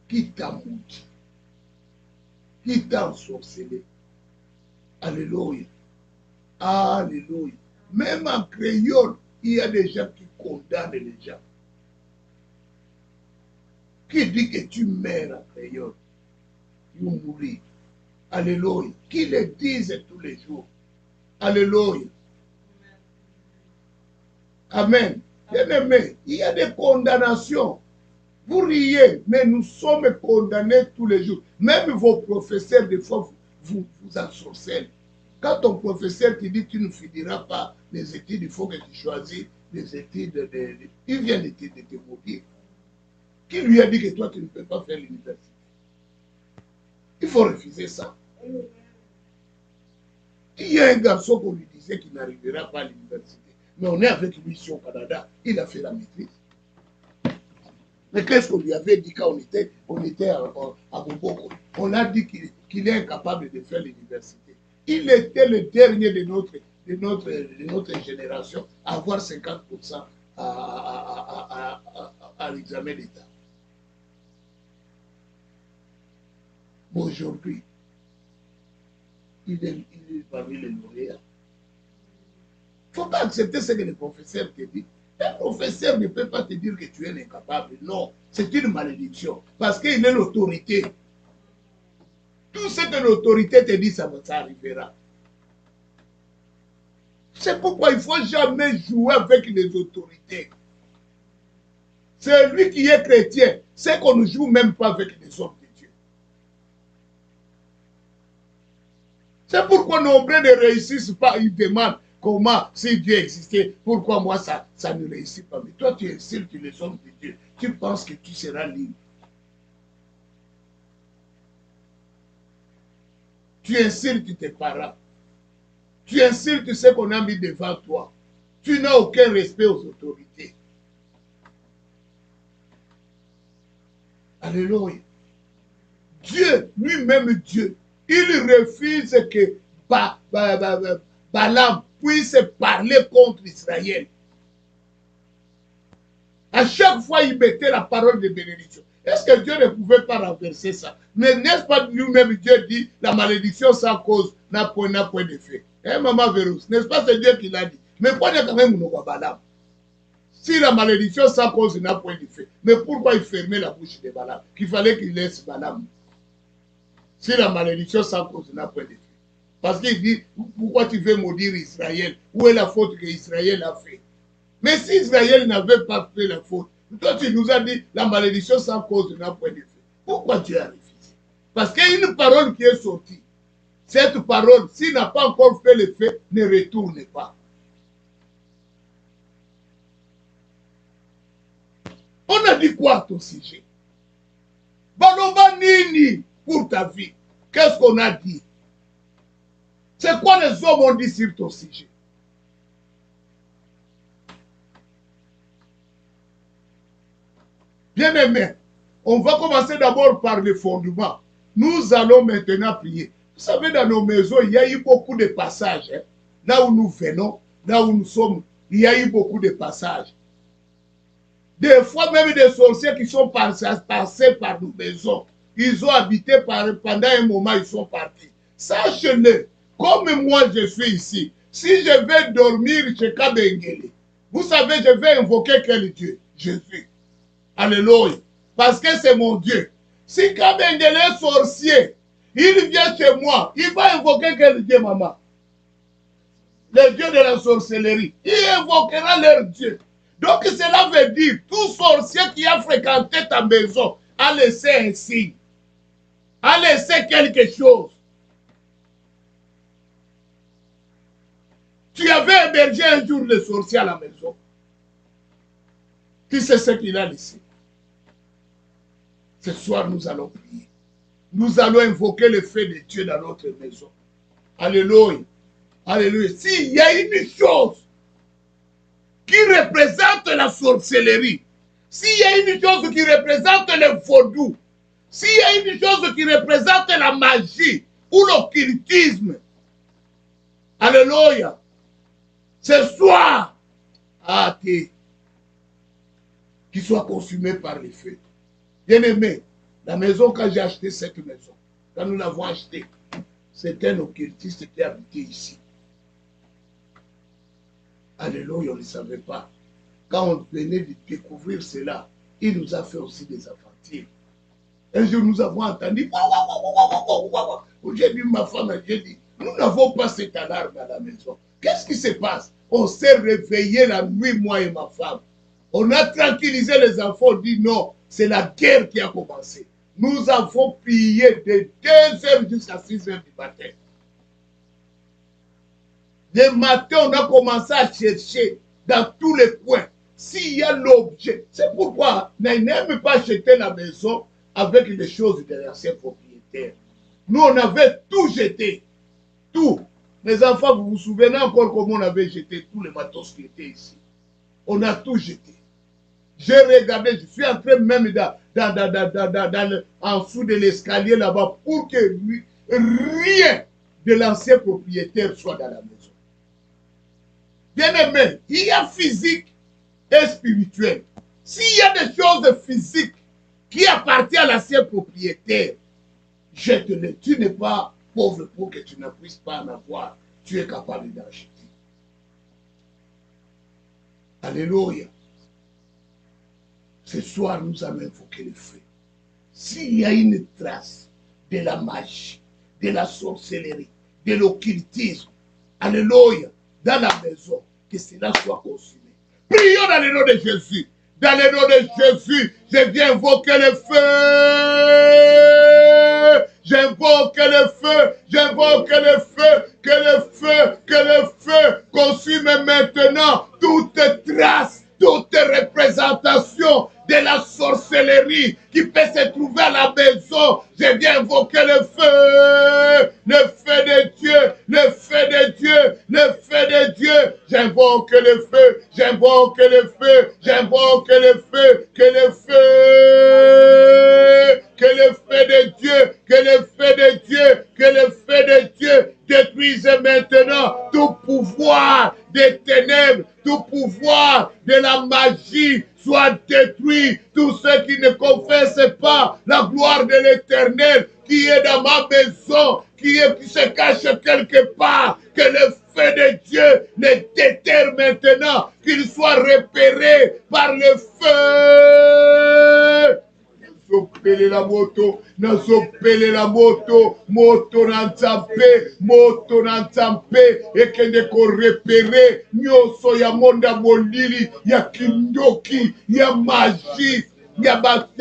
Qui t'a maudit? Qui t'a ensorcelé? Alléluia. Alléluia. Même en créole, il y a des gens qui condamnent les gens. Qui dit que tu meurs en créole? Tu mourir. Alléluia. Qui le disent tous les jours? Alléluia. Amen. Bien-aimé, il y a des condamnations. Vous riez, mais nous sommes condamnés tous les jours. Même vos professeurs, des fois, vous ensorcellent. Quand ton professeur te dit que tu ne finiras pas les études, il faut que tu choisisses les études. Il vient de te maudire. Qui lui a dit que toi, tu ne peux pas faire l'université? Il faut refuser ça. Il y a un garçon qu'on lui disait qu'il n'arrivera pas à l'université. Mais on est avec lui ici au Canada. Il a fait la maîtrise. Mais qu'est-ce qu'on lui avait dit quand on était à Boboko? On a dit qu'il est incapable de faire l'université. Il était le dernier de notre génération à avoir 50% à l'examen d'État. Aujourd'hui, il est parmi les lauréats. Il ne faut pas accepter ce que le professeur te dit. Un professeur ne peut pas te dire que tu es incapable. Non, c'est une malédiction. Parce qu'il est l'autorité. Tout ce que l'autorité te dit, ça arrivera. C'est pourquoi il ne faut jamais jouer avec les autorités. C'est lui qui est chrétien. C'est qu'on ne joue même pas avec les hommes de Dieu. C'est pourquoi nombreux ne réussissent pas. Ils demandent comment, si Dieu existait, pourquoi moi ça ne réussit pas. Mais toi, tu insultes les hommes de Dieu. Tu penses que tu seras libre. Tu insultes tes parents. Tu insultes ce qu'on a mis devant toi. Tu n'as aucun respect aux autorités. Alléluia. Dieu, lui-même Dieu, il refuse que Balaam puisse parler contre Israël. À chaque fois, il mettait la parole de bénédiction. Est-ce que Dieu ne pouvait pas renverser ça? Mais n'est-ce pas lui-même Dieu dit la malédiction sans cause n'a point d'effet? Hein, maman Véros, n'est-ce pas c'est Dieu qui l'a dit? Mais pourquoi quand même nous Balaam? Si la malédiction sans cause n'a point d'effet, mais pourquoi il fermait la bouche de Balaam? Qu'il fallait qu'il laisse Balaam. Si la malédiction sans cause n'a point d'effet. Parce qu'il dit, pourquoi tu veux maudire Israël? Où est la faute que Israël a fait? Mais si Israël n'avait pas fait la faute, toi tu nous as dit, la malédiction sans cause n'a point d'effet. Pourquoi tu as refusé? Parce qu'il y a une parole qui est sortie. Cette parole, s'il n'a pas encore fait l'effet, ne retourne pas. On a dit quoi à ton sujet? Baloba Nini pour ta vie. Qu'est-ce qu'on a dit? C'est quoi les hommes ont dit sur ton sujet? Bien-aimé, on va commencer d'abord par le fondement. Nous allons maintenant prier. Vous savez, dans nos maisons, il y a eu beaucoup de passages. Hein? Là où nous venons, là où nous sommes, il y a eu beaucoup de passages. Des fois, même des sorciers qui sont passés par nos maisons, ils ont habité pendant un moment, ils sont partis. Sachez-le, comme moi je suis ici, si je vais dormir chez Kabengele, vous savez, je vais invoquer quel Dieu? Jésus. Alléluia. Parce que c'est mon Dieu. Si Kabengele est sorcier, il vient chez moi, il va invoquer quel Dieu, maman? Le Dieu de la sorcellerie. Il invoquera leur Dieu. Donc cela veut dire, tout sorcier qui a fréquenté ta maison a laissé un signe, a laissé quelque chose. Tu avais hébergé un jour le sorcier à la maison. Tu sais ce qu'il a laissé. Ce soir, nous allons prier. Nous allons invoquer le feu de Dieu dans notre maison. Alléluia. Alléluia. S'il y a une chose qui représente la sorcellerie, s'il y a une chose qui représente le vaudou, s'il y a une chose qui représente la magie ou l'occultisme, alléluia, ce soir, qu'il soit consumé par le feu. Bien-aimé, la maison, quand j'ai acheté cette maison, quand nous l'avons achetée, c'était un occultiste qui habitait ici. Alléluia, on ne savait pas. Quand on venait de découvrir cela, il nous a fait aussi des aventures. Un jour, nous avons entendu, j'ai dit, ma femme, j'ai dit, nous n'avons pas cette alarme à la maison. Qu'est-ce qui se passe? On s'est réveillé la nuit, moi et ma femme. On a tranquillisé les enfants, on dit non, c'est la guerre qui a commencé. Nous avons prié de 2h jusqu'à 6h du matin. Le matin, on a commencé à chercher dans tous les coins s'il y a l'objet. C'est pourquoi on n'aime pas acheter la maison avec les choses de l'ancien propriétaire. Nous, on avait tout jeté. Tout. Les enfants, vous vous souvenez encore comment on avait jeté tous les matos qui étaient ici. On a tout jeté. J'ai regardé, je suis entré même en dessous de l'escalier là-bas pour que rien de l'ancien propriétaire soit dans la maison. Bien-aimé, il y a physique et spirituel. S'il y a des choses physiques qui appartiennent à l'ancien propriétaire, jette-les. Tu n'es pas pauvre pour que tu ne puisses pas en avoir. Tu es capable d'en acheter. Alléluia. Ce soir, nous allons invoquer le feu. S'il y a une trace de la magie, de la sorcellerie, de l'occultisme, alléluia, dans la maison, que cela soit consumé. Prions dans le nom de Jésus. Dans le nom de Jésus, je viens invoquer le feu. J'invoque le feu. J'invoque le feu. Que le feu, que le feu consume maintenant toute trace, toute représentation de la sorcellerie qui peut se trouver à la maison. Je viens invoquer le feu de Dieu, le feu de Dieu, le feu de Dieu. J'invoque le feu, j'invoque le feu, j'invoque le feu, que le feu, que le feu de Dieu, que le feu de Dieu, que le feu de Dieu détruise maintenant tout pouvoir des ténèbres, tout pouvoir de la magie soit détruit. Tous ceux qui ne confessent pas la gloire de l'Éternel qui est dans ma maison, qui se cache quelque part, que le feu de Dieu les déterre maintenant, qu'il soit repéré par le feu. Le nazopele la moto, nazopele la moto, moto na nzambe, moto na nzambe, ekende korepere, nyonso ya monda molili, ya kindoki, ya magie, ya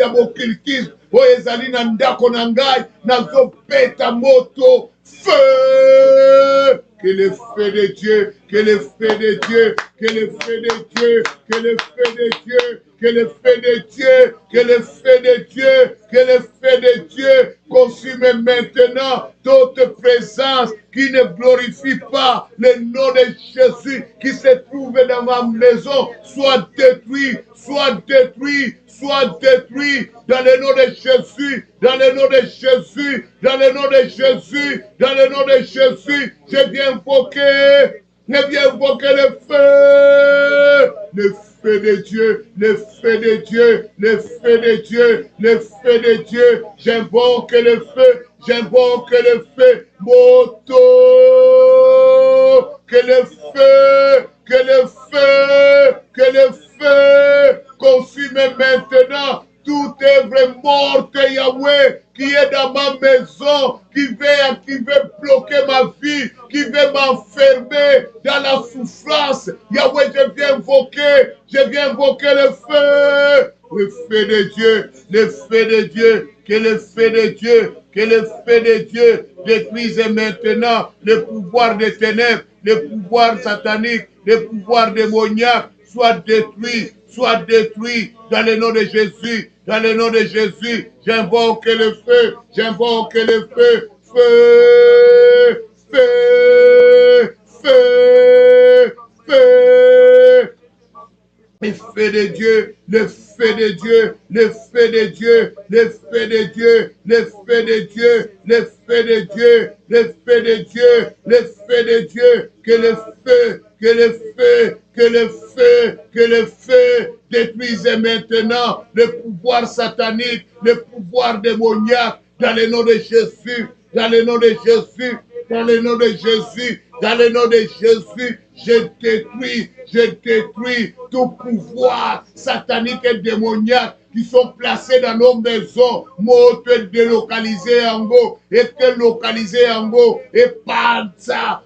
bokritisme, oyo ezali na ndako na ngai, nazopeta moto, feu! Que le feu de Dieu, que le feu de Dieu, que le feu de Dieu, que le feu de Dieu, que le feu de Dieu, que le feu de Dieu, que le feu de Dieu consume maintenant toute présence qui ne glorifie pas le nom de Jésus qui se trouve dans ma maison, soit détruit, soit détruit, soit détruit dans le nom de Jésus, dans le nom de Jésus, dans le nom de Jésus, dans le nom de Jésus. Je viens invoquer le feu de Dieu, le feu de Dieu, le feu de Dieu, le feu de Dieu. J'invoque le feu, j'invoque le feu, moto, que le feu, que le feu, que le feu consume maintenant toute œuvre morte, Yahweh, qui est dans ma maison, qui veut bloquer ma vie, qui veut m'enfermer dans la souffrance. Yahweh, je viens invoquer le feu de Dieu, le feu de Dieu, que le feu de Dieu, que le feu de Dieu détruise maintenant le pouvoir des ténèbres, le pouvoir satanique, le pouvoir démoniaque, soit détruit dans le nom de Jésus, dans le nom de Jésus. J'invoque le feu, j'invoque le feu, feu, feu, feu, feu. Le feu de Dieu, le feu de Dieu, le feu de Dieu, le feu de Dieu, le feu de Dieu, le feu de Dieu, le feu de Dieu, le feu de Dieu, que le feu, que le feu, que le feu, que le feu détruise maintenant le pouvoir satanique, le pouvoir démoniaque, dans le nom de Jésus, dans le nom de Jésus, dans le nom de Jésus, dans le nom de Jésus. Je détruis tout pouvoir satanique et démoniaque qui sont placés dans nos maisons. Moi, tu es délocalisé en go, et tu localisé en go, et panza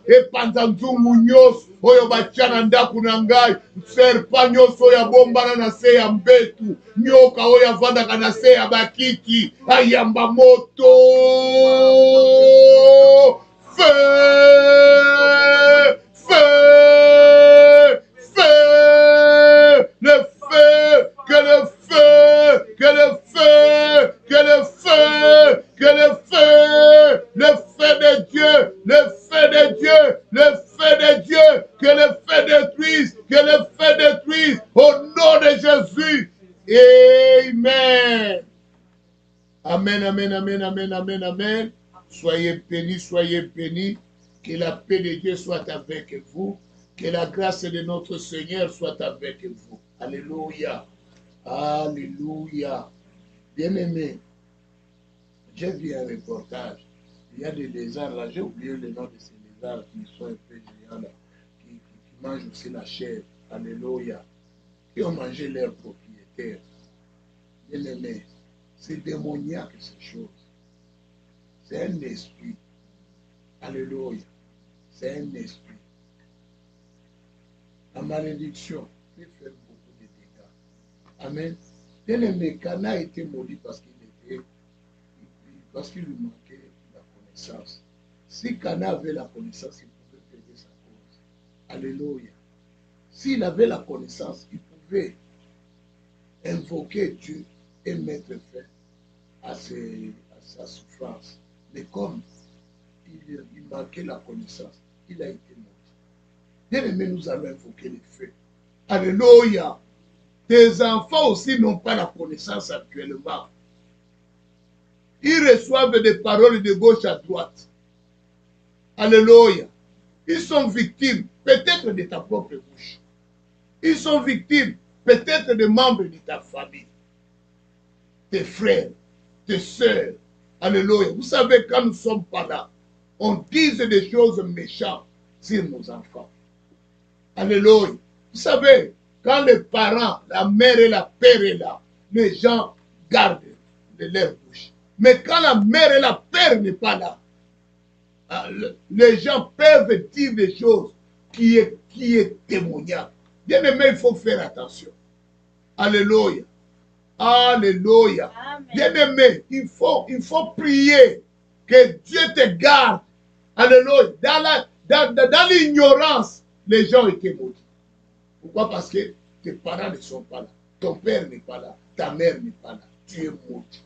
nzungu oyo bachana ndaku na ngai, serpa nyonso ya bombana na se ya mbetu, nyoka oyo avandaka na se ya bakiti, ayamba moto, feu, feu, feu, le feu, que le feu, que le feu, que le feu, que le feu, le feu de Dieu, le feu de Dieu, le feu de Dieu, que le feu détruise, que le feu détruise, au nom de Jésus. Amen. Amen, amen, amen, amen, amen, amen. Soyez bénis, que la paix de Dieu soit avec vous, que la grâce de notre Seigneur soit avec vous. Alléluia. Alléluia. Bien-aimés, j'ai vu un reportage. Il y a des lézards là, j'ai oublié le nom de ces lézards qui sont un peu géants là, qui mangent aussi la chair. Alléluia. Qui ont mangé leurs propriétaires. Bien-aimés, c'est démoniaque ces choses. C'est un esprit. Alléluia. C'est un esprit. La malédiction peut faire beaucoup de dégâts. Amen. Bien-aimé, Cana a été maudit parce qu'il lui manquait la connaissance. Si Cana avait la connaissance, il pouvait payer sa cause. Alléluia. S'il avait la connaissance, il pouvait invoquer Dieu et mettre fin à sa souffrance. Mais comme il manquait la connaissance, il a été maudit. Bien-aimé, nous allons invoquer le feu. Alléluia. Tes enfants aussi n'ont pas la connaissance actuellement. Ils reçoivent des paroles de gauche à droite. Alléluia. Ils sont victimes, peut-être de ta propre bouche. Ils sont victimes, peut-être de membres de ta famille. Tes frères, tes sœurs. Alléluia. Vous savez, quand nous ne sommes pas là, on dit des choses méchantes sur nos enfants. Alléluia. Vous savez, quand les parents, la mère et la père est là, les gens gardent leur bouche. Mais quand la mère et la père n'est pas là, les gens peuvent dire des choses qui est témoignable. Bien aimé, il faut faire attention. Alléluia. Alléluia. Bien aimé, il faut prier que Dieu te garde. Alléluia. Dans l'ignorance, les gens étaient maudits. Pourquoi? Parce que tes parents ne sont pas là. Ton père n'est pas là. Ta mère n'est pas là. Tu es maudit.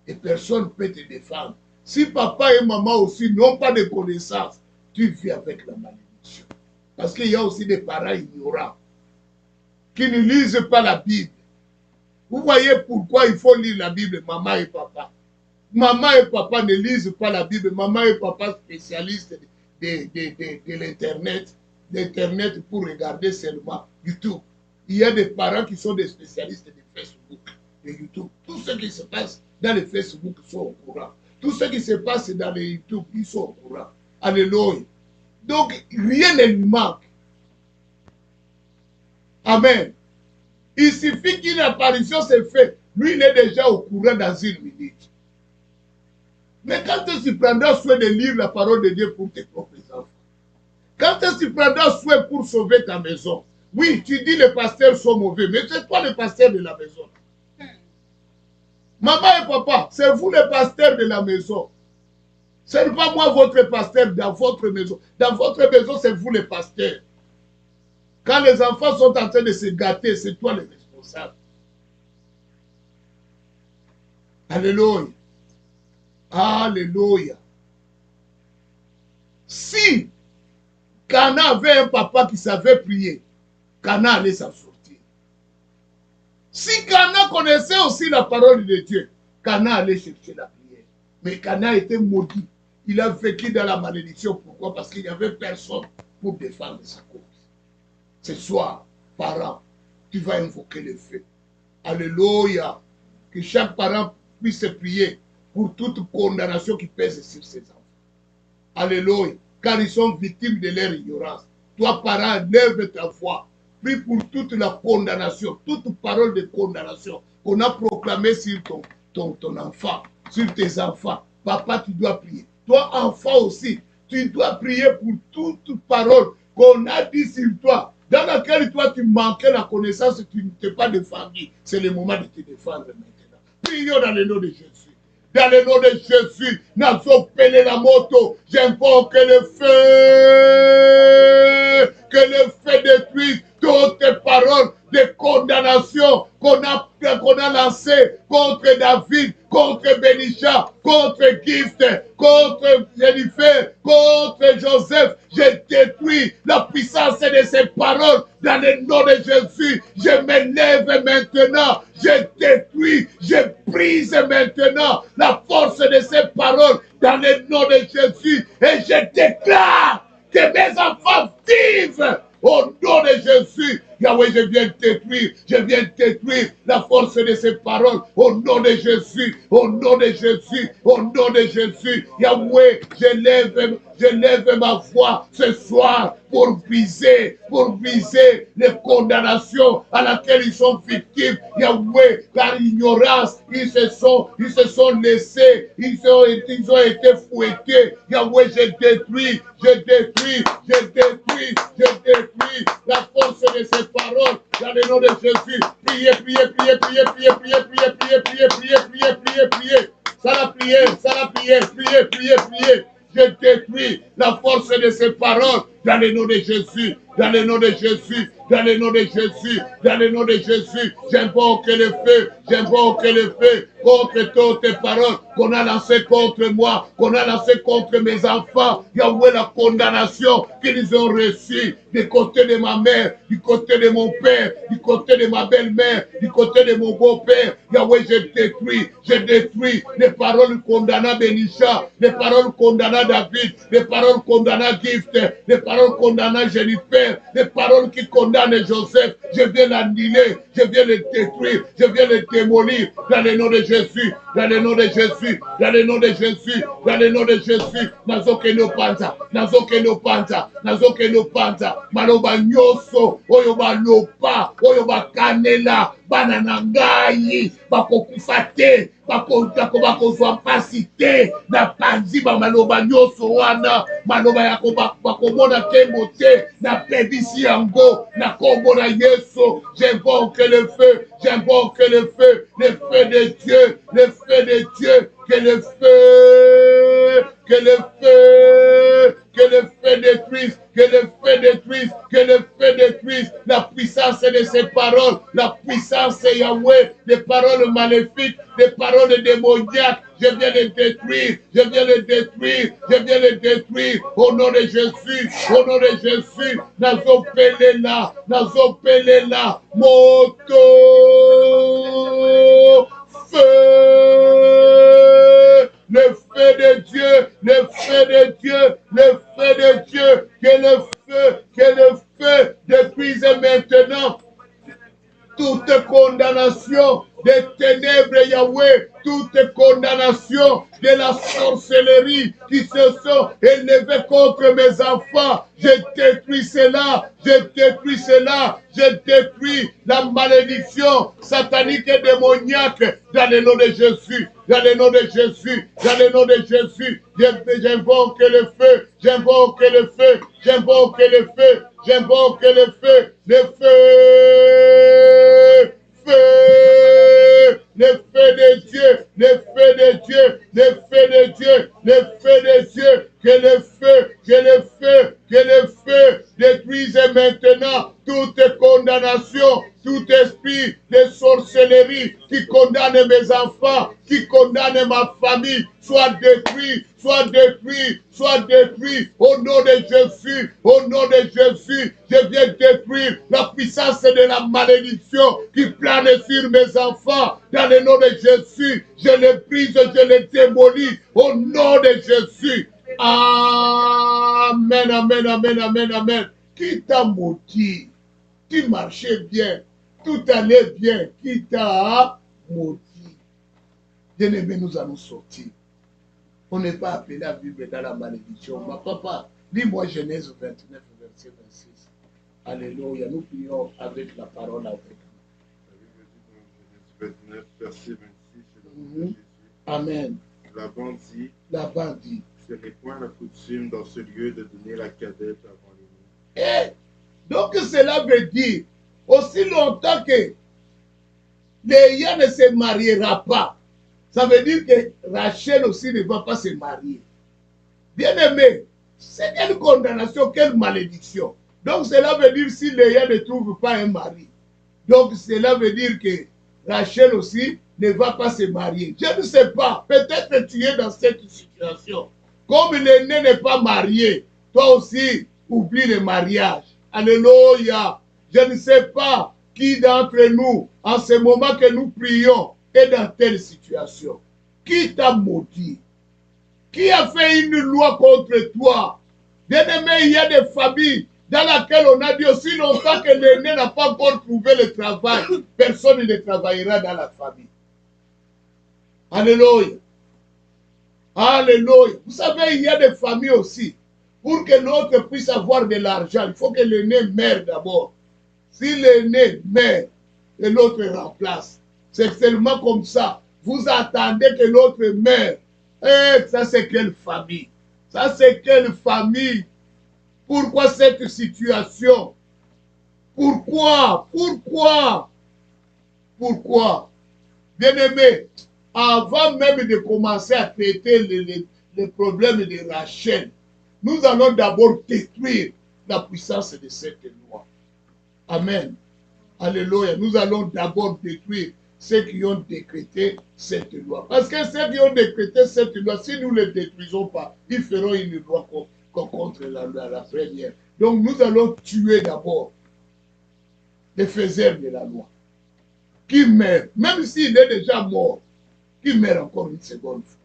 Et personne ne peut te défendre. Si papa et maman aussi n'ont pas de connaissances, tu vis avec la malédiction. Parce qu'il y a aussi des parents ignorants qui ne lisent pas la Bible. Vous voyez pourquoi il faut lire la Bible, maman et papa. Maman et papa ne lisent pas la Bible. Maman et papa spécialistes de l'Internet pour regarder seulement YouTube. Il y a des parents qui sont des spécialistes de Facebook, de YouTube. Tout ce qui se passe dans le Facebook sont au courant. Tout ce qui se passe dans les YouTube, ils sont au courant. Alléluia. Donc, rien ne lui manque. Amen. Il suffit qu'une apparition se fait. Lui, il est déjà au courant dans une minute. Mais quand est-ce que tu prendras soin de lire la parole de Dieu pour tes propres enfants? Quand est-ce que tu prendras soin pour sauver ta maison? Oui, tu dis les pasteurs sont mauvais, mais c'est toi le pasteur de la maison. Maman et papa, c'est vous les pasteurs de la maison. Ce n'est pas moi votre pasteur dans votre maison. Dans votre maison, c'est vous les pasteurs. Quand les enfants sont en train de se gâter, c'est toi le responsable. Alléluia. Alléluia. Si Cana avait un papa qui savait prier, Cana allait s'en sortir. Si Cana connaissait aussi la parole de Dieu, Cana allait chercher la prière. Mais Cana était maudit. Il a vécu dans la malédiction. Pourquoi? Parce qu'il n'y avait personne pour défendre sa cause. Ce soir, parents, tu vas invoquer le feu. Alléluia. Que chaque parent puisse prier pour toute condamnation qui pèse sur ses enfants. Alléluia. Car ils sont victimes de leur ignorance. Toi, parent, lève ta voix. Prie pour toute la condamnation, toute parole de condamnation qu'on a proclamée sur ton enfant, sur tes enfants. Papa, tu dois prier. Toi, enfant aussi, tu dois prier pour toute parole qu'on a dit sur toi, dans laquelle toi tu manquais la connaissance, tu ne t'es pas défendu. C'est le moment de te défendre maintenant. Prions dans le nom de Jésus. Dans le nom de Jésus, n'azopele la moto, j'invoque le feu détruise toutes les paroles de condamnation qu'on a lancées contre David, contre Benisha, contre Gift, contre Jennifer, contre Joseph. Je détruis la puissance de ces paroles dans le nom de Jésus. Je me lève maintenant, je détruis, je brise maintenant la force de ces paroles dans le nom de Jésus et je déclare que mes enfants vivent au nom de Jésus. Yahweh, je viens détruire la force de ces paroles au nom de Jésus, au nom de Jésus, au nom de Jésus. Yahweh, je lève ma voix ce soir pour briser les condamnations à laquelle ils sont victimes. Yahweh, par ignorance, ils se sont laissés, ils ont été fouettés. Yahweh, je détruis la force de ces paroles dans le nom de Jésus. Priez. Ça la prière. Je détruis la force de ces paroles dans le nom de Jésus. Dans le nom de Jésus. J'invoque le feu contre toutes tes paroles qu'on a lancées contre moi, qu'on a lancées contre mes enfants. Yahweh, la condamnation qu'ils ont reçue du côté de ma mère, du côté de mon père, du côté de ma belle-mère, du côté de mon beau-père. Yahweh, je détruis les paroles condamnant Benisha, les paroles condamnant David, les paroles condamnant Gift, les paroles condamnant Jennifer, les paroles qui condamnent Joseph. Je viens l'annuler, je viens le détruire, je viens le démolir dans le nom de Jésus, dans le nom de Jésus. Nazoke no panta, nazokende panza maloba nyonso oyo baloba oyo bakanela bana na ngai bakokufa te bakozwa mpasi te na panzi bamaloba nyonso wana maloba ya bakomona nkembo te napebisi yango na kombo na Yesu. J'invoque le feu, j'invoque le feu de Dieu, le feu de Dieu, que le feu, que le feu, que le feu détruise, que le feu détruise, que le feu détruise la puissance de ces paroles, la puissance de Yahweh, des paroles maléfiques, des paroles démoniaques. Je viens de détruire, je viens de détruire, je viens de détruire au nom de Jésus, au nom de Jésus. Nazopelela, nazopelela, moto, feu, le feu de Dieu, le feu de Dieu, le feu de Dieu, que le feu détruise maintenant toute condamnation des ténèbres, Yahweh, toute condamnation de la sorcellerie qui se sont élevées contre mes enfants. Je détruis cela, je détruis cela, je détruis la malédiction satanique et démoniaque dans le nom de Jésus, dans le nom de Jésus, dans le nom de Jésus. J'invoque le feu, j'invoque le feu, j'invoque le feu, j'invoque le feu, le feu. Feu, le feu de Dieu, le feu de Dieu, le feu de Dieu, le feu de Dieu, que le feu, que le feu, que le feu détruise maintenant toute condamnation, tout esprit de sorcellerie qui condamne mes enfants, qui condamne ma famille, soit détruit, soit détruit, soit détruit, au nom de Jésus, au nom de Jésus. Je viens détruire la puissance de la malédiction qui plane sur mes enfants, dans le nom de Jésus. Je les brise, je les démolis, au nom de Jésus. Amen, amen, amen, amen, amen. Qui t'a maudit? Qui marchait bien, tout allait bien, qui t'a maudit? Bien-aimé, nous allons sortir. On n'est pas appelé à vivre dans la malédiction. Ma papa, lis-moi Genèse 29, verset 26. Alléluia, nous prions avec la parole avec nous. Genèse 29, verset 26. Amen. Laban dit, ce n'est point la coutume dans ce lieu de donner la cadette avant les nuits. Donc cela veut dire, aussi longtemps que Léa ne se mariera pas, ça veut dire que Rachel aussi ne va pas se marier. Bien aimé, c'est quelle condamnation, quelle malédiction. Donc cela veut dire si Léa ne trouve pas un mari. Donc cela veut dire que Rachel aussi ne va pas se marier. Je ne sais pas, peut-être que tu es dans cette situation. Comme l'aîné n'est pas marié, toi aussi oublie le mariage. Alléluia. Je ne sais pas qui d'entre nous, en ce moment que nous prions, est dans telle situation. Qui t'a maudit? Qui a fait une loi contre toi? Bien-aimé, il y a des familles dans lesquelles on a dit aussi longtemps que l'aîné n'a pas encore trouvé le travail, personne ne travaillera dans la famille. Alléluia. Alléluia. Vous savez, il y a des familles aussi. Pour que l'autre puisse avoir de l'argent, il faut que l'aîné meure d'abord. Si l'aîné meurt et l'autre remplace, c'est seulement comme ça. Vous attendez que l'autre meure. Et ça, c'est quelle famille? Ça, c'est quelle famille? Pourquoi cette situation? Pourquoi? Pourquoi? Pourquoi? Bien-aimé, avant même de commencer à traiter les problèmes de Rachel, nous allons d'abord détruire la puissance de cette loi. Amen. Alléluia. Nous allons d'abord détruire ceux qui ont décrété cette loi. Parce que ceux qui ont décrété cette loi, si nous ne les détruisons pas, ils feront une loi contre la première. Donc nous allons tuer d'abord les faiseurs de la loi. Qui meurt, même s'il est déjà mort, qui meurt encore une seconde fois.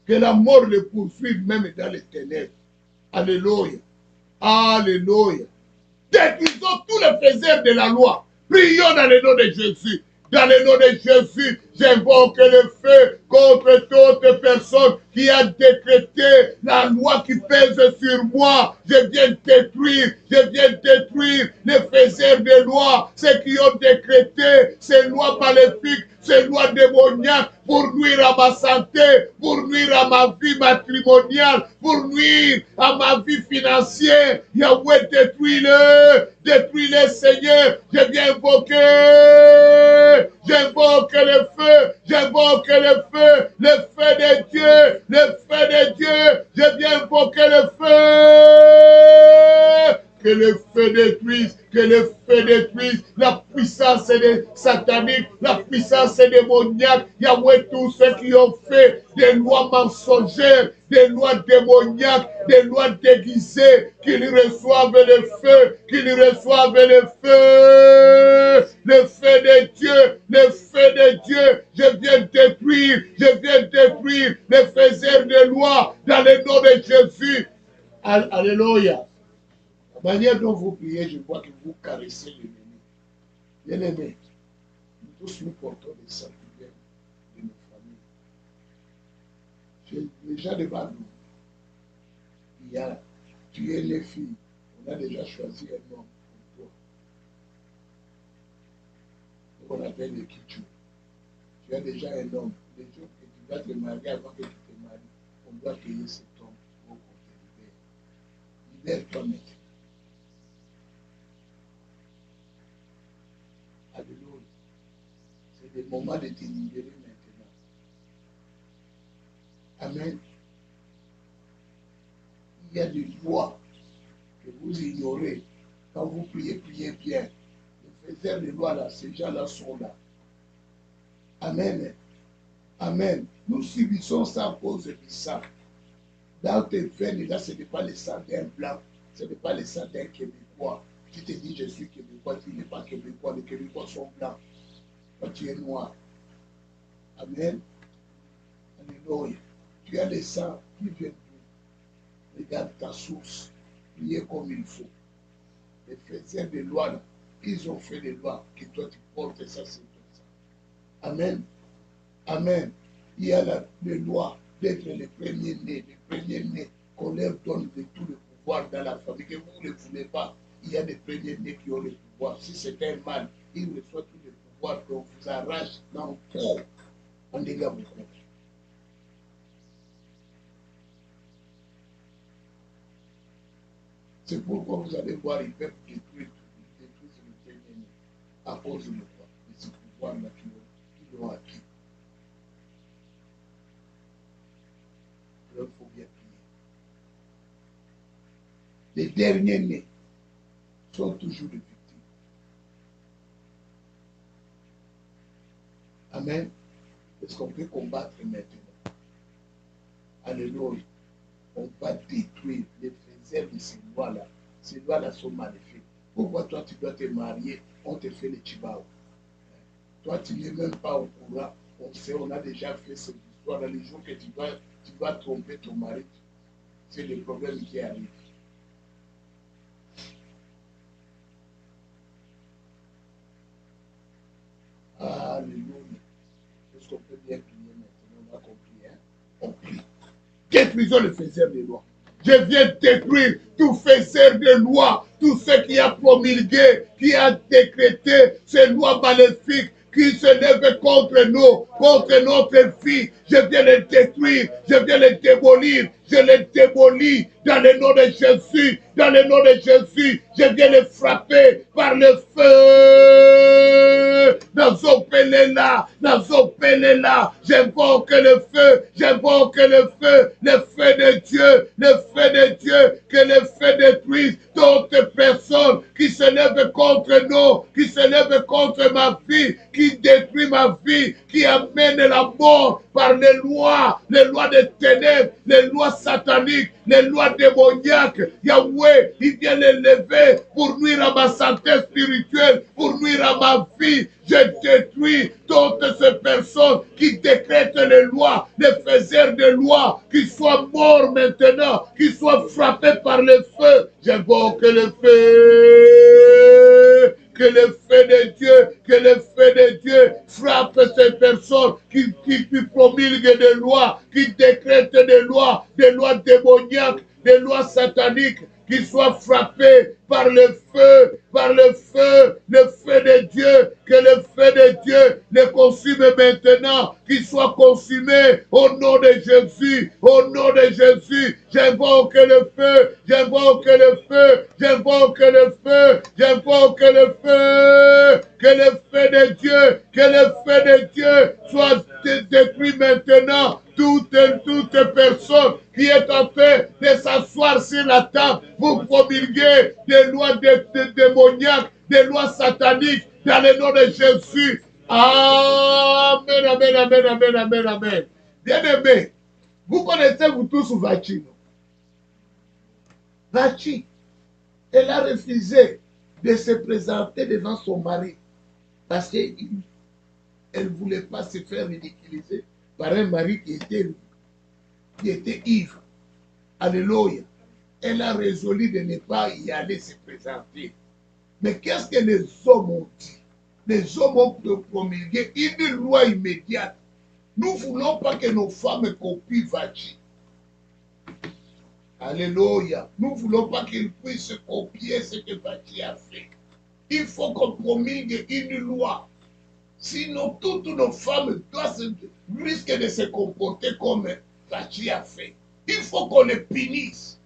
Que la mort le poursuive même dans les ténèbres. Alléluia. Alléluia. Détruisons tous les faiseurs de la loi. Prions dans le nom de Jésus. Dans le nom de Jésus, j'invoque le feu contre toute personne qui a décrété la loi qui pèse sur moi. Je viens détruire les faiseurs de lois, ceux qui ont décrété ces lois maléfiques, ces lois démoniaques pour nuire à ma santé, pour nuire à ma vie matrimoniale, pour nuire à ma vie financière. Yahweh, détruis-le, Seigneur. Je viens invoquer, j'invoque le feu de Dieu, je viens invoquer le feu. Que le feu détruise, la puissance satanique, la puissance démoniaque. Yahweh, tous ceux qui ont fait des lois mensongères, des lois démoniaques, des lois déguisées, qu'ils reçoivent le feu, le feu de Dieu, je viens détruire les faiseurs de lois dans le nom de Jésus. Alléluia. La manière dont vous priez, je vois que vous caressez l'ennemi. Bien-aimé, nous tous nous portons des sanctuaires de nos familles. Déjà devant nous, il y a tué les filles. On a déjà choisi un homme pour toi. On appelle le Kichu. Tu as déjà un homme. Le jour que tu vas te marier, avant que tu te maries, on doit payer cet homme pour qu'on te libère. Libère-toi maintenant. Alléluia. C'est le moment de te libérer maintenant. Amen. Il y a des lois que vous ignorez. Quand vous priez bien. Les faiseurs de lois là, ces gens-là sont là. Amen. Amen. Nous subissons ça à cause de ça. Dans tes veines, là, ce n'est pas le sang d'un blanc. Ce n'est pas le sang d'un Québécois. Tu te dis, je suis Québécois, tu n'es pas Québécois. Les Québécois sont blancs. Toi, tu es noir. Amen. Alléluia. Tu as le sang qui vient d'où? Regarde ta source. Priez comme il faut. Les faiseurs de lois, là, ils ont fait des lois que toi, tu portes ça, c'est tout ça. Amen. Amen. Il y a les lois d'être le premier-né, qu'on leur donne de tout le pouvoir dans la famille, que vous ne le voulez pas. Il y a des premiers-nés qui ont le pouvoir. Si c'est un mal, il reçoit tout le pouvoir qu'on vous arrache dans le corps. On dégage beaucoup. C'est pourquoi vous allez voir les peuples détruire le premier-né à cause de quoi? De ce pouvoir-là qu'ils ont acquis. Il faut bien prier. Les derniers nés sont toujours des victimes. Amen. Est-ce qu'on peut combattre maintenant? Alléluia. On va détruire les faiseurs de ces lois-là. Ces lois-là sont maléfiques. Pourquoi toi tu dois te marier? On te fait le chibao. Toi tu n'es même pas au courant. On sait, on a déjà fait cette histoire. Dans les jours que tu vas tromper ton mari, c'est le problème qui arrive. Alléluia. Est-ce qu'on peut bien prier maintenant? On a compris, hein? On prie. Détruisons les faiseurs des lois. Je viens détruire tout faiseur de loi, tout ce qui a promulgué, qui a décrété ces lois maléfiques, qui se lèvent contre nous, contre notre vie. Je viens les détruire, je viens les démolir, je les démolis dans le nom de Jésus, dans le nom de Jésus. Je viens les frapper par le feu. Nazopéléla, j'invoque le feu, le feu de Dieu, que le feu détruise toute personne qui se lève contre nous, qui se lève contre ma vie, qui détruit ma vie, qui amène la mort par les lois des ténèbres, les lois sataniques, les lois démoniaques. Yahweh, il vient les lever pour nuire à ma santé spirituelle, pour nuire à ma vie. Je détruis toutes ces personnes qui décrètent les lois, les faiseurs de lois, qui soient morts maintenant, qui soient frappés par le feu. J'invoque le feu. que le feu de Dieu, que le feu de Dieu frappe ces personnes qui promulguent des lois, qui décrètent des lois démoniaques, des lois sataniques, qu'ils soient frappés par le feu de Dieu, que le feu de Dieu les consume maintenant, qu'ils soient consumés au nom de Jésus, au nom de Jésus. J'invoque le feu, j'invoque le feu, j'invoque le feu, j'invoque le feu, que le feu de Dieu, que le feu de Dieu soit détruit maintenant. Toute personne qui est en train de s'asseoir sur la table pour promulguer des lois démoniaques, des lois sataniques dans le nom de Jésus. Amen, amen, amen, amen, amen, amen. Bien-aimés, vous connaissez vous tous Vachi. Vachi, elle a refusé de se présenter devant son mari parce qu'elle ne voulait pas se faire ridiculiser par un mari qui était ivre. Alléluia. Elle a résolu de ne pas y aller se présenter. Mais qu'est-ce que les hommes ont dit? Les hommes ont promulgué une loi immédiate. Nous ne voulons pas que nos femmes copient Vachi. Alléluia. Nous ne voulons pas qu'ils puissent copier ce que Vachi a fait. Il faut qu'on promulgue une loi. Sinon, toutes nos femmes risquent de se comporter comme Vachi a fait. Il faut qu'on les punisse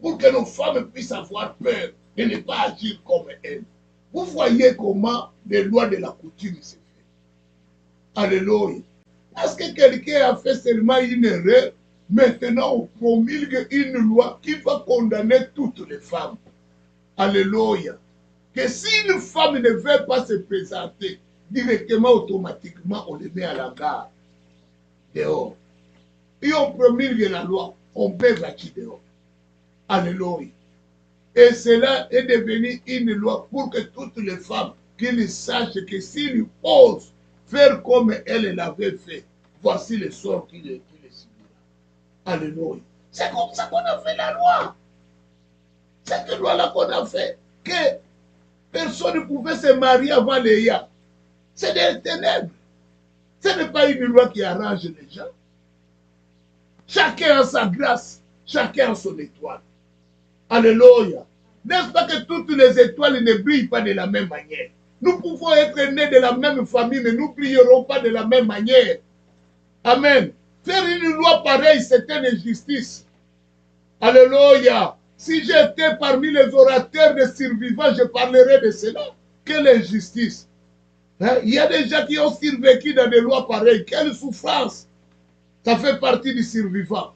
pour que nos femmes puissent avoir peur de ne pas agir comme elles. Vous voyez comment les lois de la coutume se font. Alléluia. Parce que quelqu'un a fait seulement une erreur, maintenant on promulgue une loi qui va condamner toutes les femmes. Alléluia. Que si une femme ne veut pas se présenter, directement, automatiquement, on les met à la gare, dehors. Et on promulgue la loi, on met Vachi dehors. Alléluia. Et cela est devenu une loi pour que toutes les femmes qu'ils sachent que s'ils osent faire comme elle l'avait fait, voici le sort qu'il les subira. Alléluia. C'est comme ça qu'on a fait la loi. C'est cette loi-là qu'on a fait. Que personne ne pouvait se marier avant Léa. C'est des ténèbres. Ce n'est pas une loi qui arrange les gens. Chacun a sa grâce, chacun a son étoile. Alléluia. N'est-ce pas que toutes les étoiles ne brillent pas de la même manière? Nous pouvons être nés de la même famille, mais nous ne brillerons pas de la même manière. Amen. Faire une loi pareille, c'est une injustice. Alléluia. Si j'étais parmi les orateurs des survivants, je parlerais de cela. Quelle injustice. Hein? Il y a des gens qui ont survécu dans des lois pareilles. Quelle souffrance. Ça fait partie du survivant.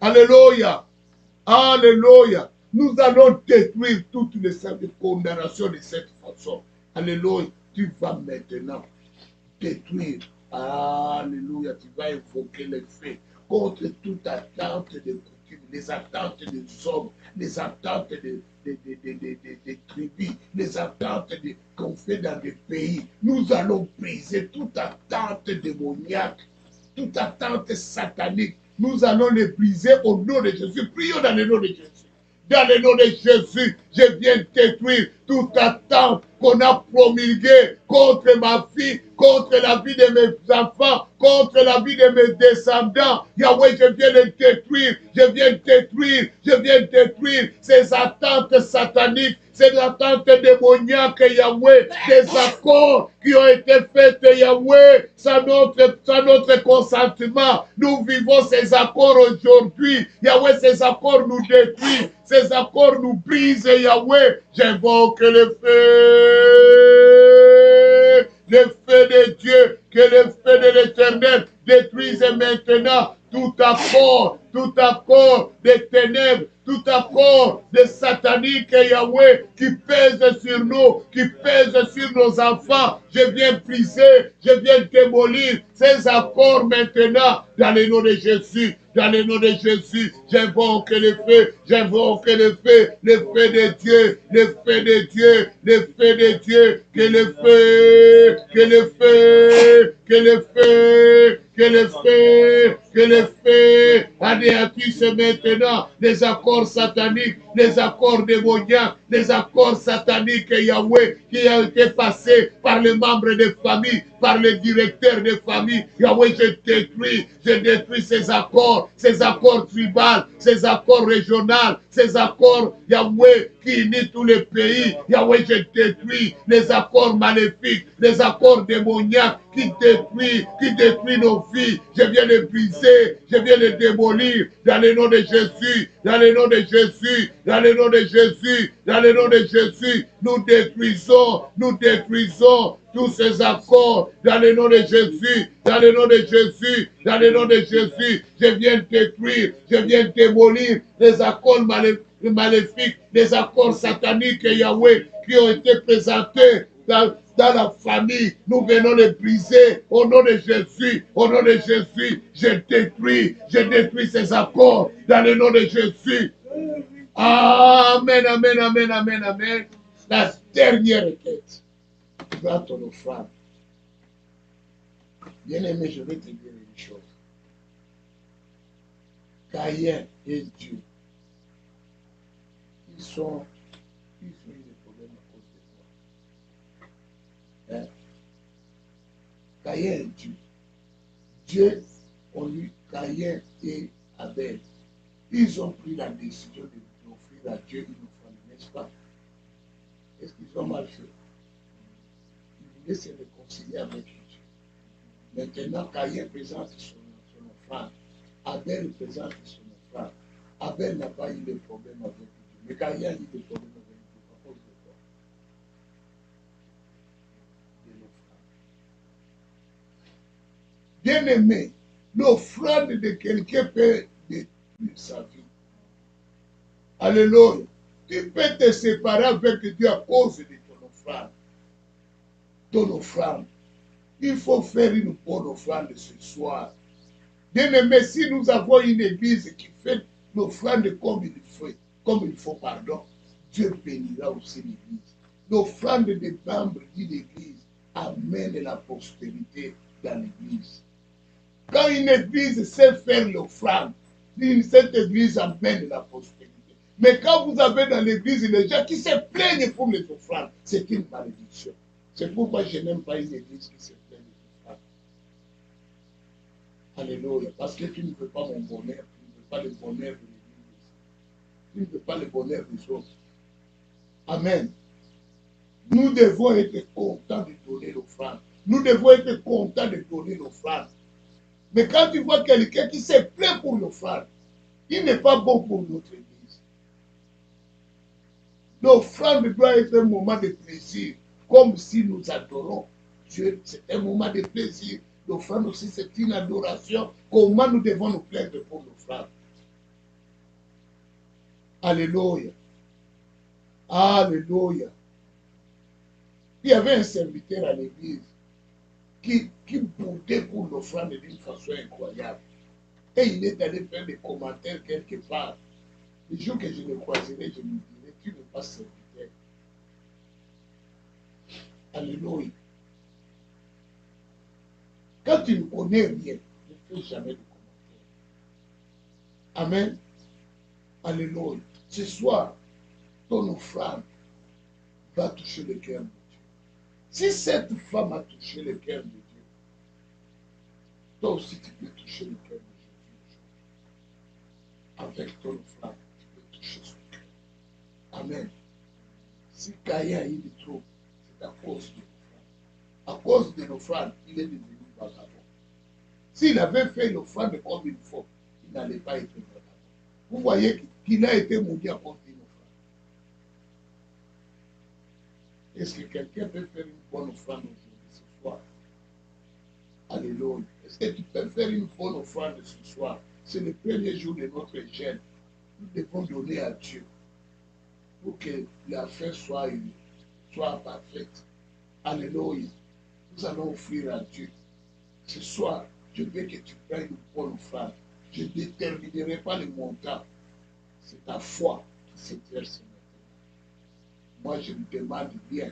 Alléluia. Alléluia. Nous allons détruire toutes les condamnations de cette façon. Alléluia. Tu vas maintenant détruire. Alléluia. Tu vas invoquer les faits contre toute attente de coutume, les attentes des hommes, les attentes des tribus, les attentes qu'on fait dans des pays. Nous allons briser toute attente démoniaque, toute attente satanique. Nous allons les briser au nom de Jésus. Prions dans le nom de Jésus. Dans le nom de Jésus, je viens détruire toute attente qu'on a promulguée contre ma vie, contre la vie de mes enfants, contre la vie de mes descendants. Yahweh, je viens les détruire, je viens détruire ces attentes sataniques, ces attentes démoniaques, Yahweh, des accords qui ont été faits, Yahweh, sans notre consentement. Nous vivons ces accords aujourd'hui. Yahweh, ces accords nous détruisent, ces accords nous brisent, Yahweh. J'invoque le feu de Dieu, que le feu de l'Éternel détruise maintenant tout accord des ténèbres, tout accord de satanique, Yahweh, qui pèse sur nous, qui pèse sur nos enfants. Je viens briser, je viens démolir ces accords maintenant, dans le nom de Jésus. Dans le nom de Jésus, j'invoque le feu, j'invoque le feu de Dieu, le feu de Dieu, le feu de Dieu, que le feu, que le feu, que le feu, que le feu, que le feu anéantisse maintenant les accords sataniques, les accords démoniaques, les accords sataniques, Yahweh, qui ont été passés par les membres des familles, par les directeurs des familles. Yahweh, je détruis ces accords tribaux, ces accords régionaux, ces accords, Yahweh, qui unissent tous les pays. Yahweh, je détruis les accords maléfiques, les accords démoniaques qui détruisent nos vies. Je viens les briser, je viens les démolir dans le nom de Jésus, dans le nom de Jésus, dans le nom de Jésus, dans le nom de Jésus. Nous détruisons tous ces accords dans le nom de Jésus, dans le nom de Jésus, dans le nom de Jésus. Je viens détruire, je viens démolir les accords maléfiques, les accords sataniques, Yahweh, qui ont été présentés dans la famille. Nous venons les briser au nom de Jésus, au nom de Jésus. Je détruis ces accords dans le nom de Jésus. Amen, amen, amen, amen, amen. La dernière requête. Dans ton offrande. Bien-aimé, je vais te dire une chose. Caïn et Dieu, ils ont eu des problèmes à cause de toi. Hein? Caïn et Dieu. Dieu, on lui, Caïn et Abel, ils ont pris la décision d'offrir à Dieu une offrande, n'est-ce pas? Est-ce qu'ils ont mal fait? Ils voulaient se réconcilier avec Dieu. Maintenant, Caïn présente son offrande. Abel présente son offrande. Abel n'a pas eu de problème avec Dieu. Mais Caïn a eu des problèmes avec Dieu. À cause de quoi? De l'offrande. Bien-aimé, l'offrande de quelqu'un peut détruire sa vie. Alléluia. Tu peux te séparer avec Dieu à cause de ton offrande. Ton offrande. Il faut faire une bonne offrande ce soir. Bien-aimé, si nous avons une église qui fait l'offrande comme il faut, pardon, Dieu bénira aussi l'église. L'offrande des membres d'une église amène la prospérité dans l'église. Quand une église sait faire l'offrande, cette église amène la prospérité. Mais quand vous avez dans l'église les gens qui se plaignent pour les offrandes, c'est une malédiction. C'est pourquoi je n'aime pas une église qui se plaigne des offrandes. Alléluia. Parce que tu ne veux pas mon bonheur, tu ne veux pas le bonheur de l'église. Tu ne veux pas le bonheur des autres. Amen. Nous devons être contents de donner l'offrande. Nous devons être contents de donner l'offrande. Mais quand tu vois quelqu'un qui se plaint pour l'offrande, il n'est pas bon pour notre église. L'offrande doit être un moment de plaisir, comme si nous adorons Dieu. C'est un moment de plaisir. L'offrande aussi, c'est une adoration. Comment nous devons nous plaindre pour l'offrande? Alléluia. Alléluia. Il y avait un serviteur à l'église qui boudait pour l'offrande d'une façon incroyable. Et il est allé faire des commentaires quelque part. Le jour que je le croiserai, je lui dirai, tu n'es pas serviteur. Alléluia. Quand tu ne connais rien, ne fais jamais de commentaires. Amen. Alléluia. Ce soir, ton offrande va toucher le cœur de Dieu. Si cette femme a touché le cœur de Dieu, toi aussi tu peux toucher le cœur de Jésus. Avec ton offrande, tu peux toucher son cœur. Amen. Si Caïn a eu des troubles, c'est à cause de l'offrande. À cause de l'offrande, il est devenu vagabond. S'il avait fait l'offrande comme il faut, il n'allait pas être vagabond. Vous voyez qu'il a été maudit à cause d'une offrande. Est-ce que quelqu'un peut faire une bonne offrande aujourd'hui, ce soir? Alléluia. Est-ce que tu peux faire une bonne offrande ce soir? C'est le premier jour de notre jeûne. Nous devons donner à Dieu pour que l'affaire soit parfaite. Alléluia. Nous allons offrir à Dieu. Ce soir, je veux que tu prennes une bonne offrande. Je ne déterminerai pas le montant. C'est ta foi qui s'exerce maintenant. Moi, je me demande bien.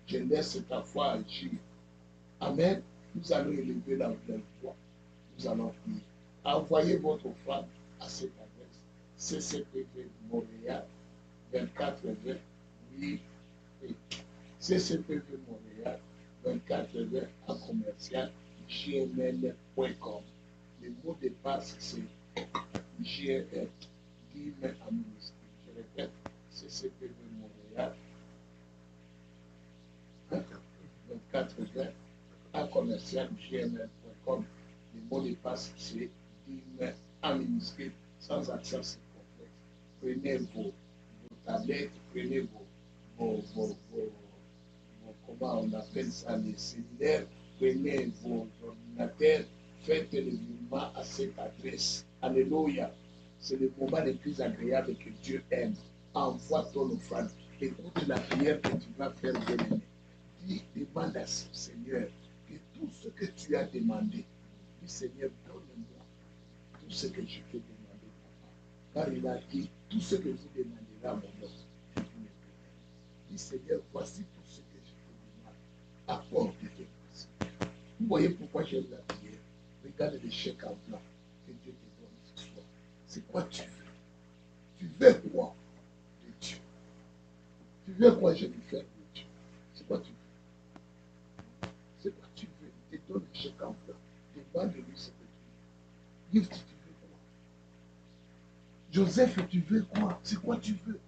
Je laisse ta foi agir. Amen. Nous allons élever la voix. Nous allons prier. Envoyez votre offrande à cette adresse. CCPV Montréal, 24 20, oui, CCPV Montréal, 24 20 à commercial, gmail.com. Le mot de passe, c'est GF, guillemets à ministère. Je répète, CCPV Montréal, 24 20 à commercial, gmail.com. Le mot de passe, c'est guillemets à ministère, sans accent circonflexe. Prenez vos tablettes, prenez vos comment on appelle ça, les cellulaires, prenez vos ordinateurs, faites le virement à cette adresse. Alléluia. C'est le moment le plus agréable que Dieu aime. Envoie ton offrande. Écoute la prière que tu vas faire, bien-aimé. Dis, demande à ce Seigneur que tout ce que tu as demandé, dis Seigneur, donne-moi tout ce que je t'ai demandé, papa. Car il a dit, tout ce que vous demanderez à mon nom, je vous le donnerai. Dis Seigneur, voici tout ce que je te demande. Apporte-le. Vous voyez pourquoi j'aime la prière. Regarde le chèque en blanc que Dieu te donne ce soir. C'est quoi tu veux? Tu veux quoi de Dieu? Tu veux quoi je vais faire de Dieu? C'est quoi tu veux? C'est quoi tu veux? Il te donne le chèque en blanc. Demande-lui ce que tu veux. Gift, tu veux quoi? Joseph, tu veux quoi? C'est quoi tu veux?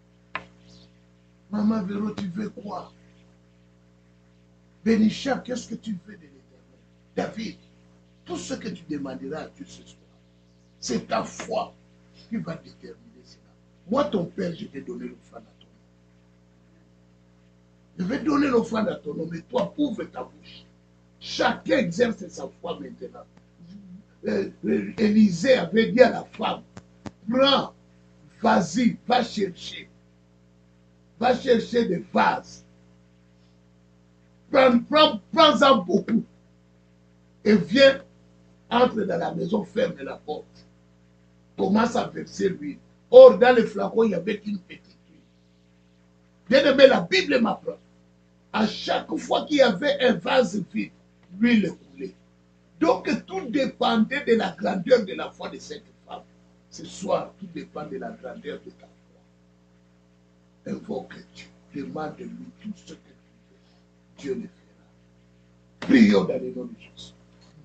Maman Véro, tu veux quoi? Bénichard, qu'est-ce que tu veux de l'Éternel? David, tout ce que tu demanderas à Dieu ce soir, c'est ta foi qui va déterminer cela. Moi, ton père, je vais donner l'offrande à ton nom. Je vais donner l'offrande à ton nom, mais toi, ouvre ta bouche. Chacun exerce sa foi maintenant. Élisée avait dit à la femme, prends, vas-y, va chercher. Va chercher des vases. Prends-en beaucoup. Et viens, entre dans la maison, ferme la porte. Commence à verser l'huile. Or, dans le flacon, il n'y avait qu'une petite huile. Bien aimé, la Bible m'apprend. À chaque fois qu'il y avait un vase vide, l'huile coulait. Donc, tout dépendait de la grandeur de la foi de cette femme. Ce soir, tout dépend de la grandeur de ta foi. Invoque Dieu. Demande-lui tout ce que tu veux. Dieu le fera. Prions dans le nom de Jésus.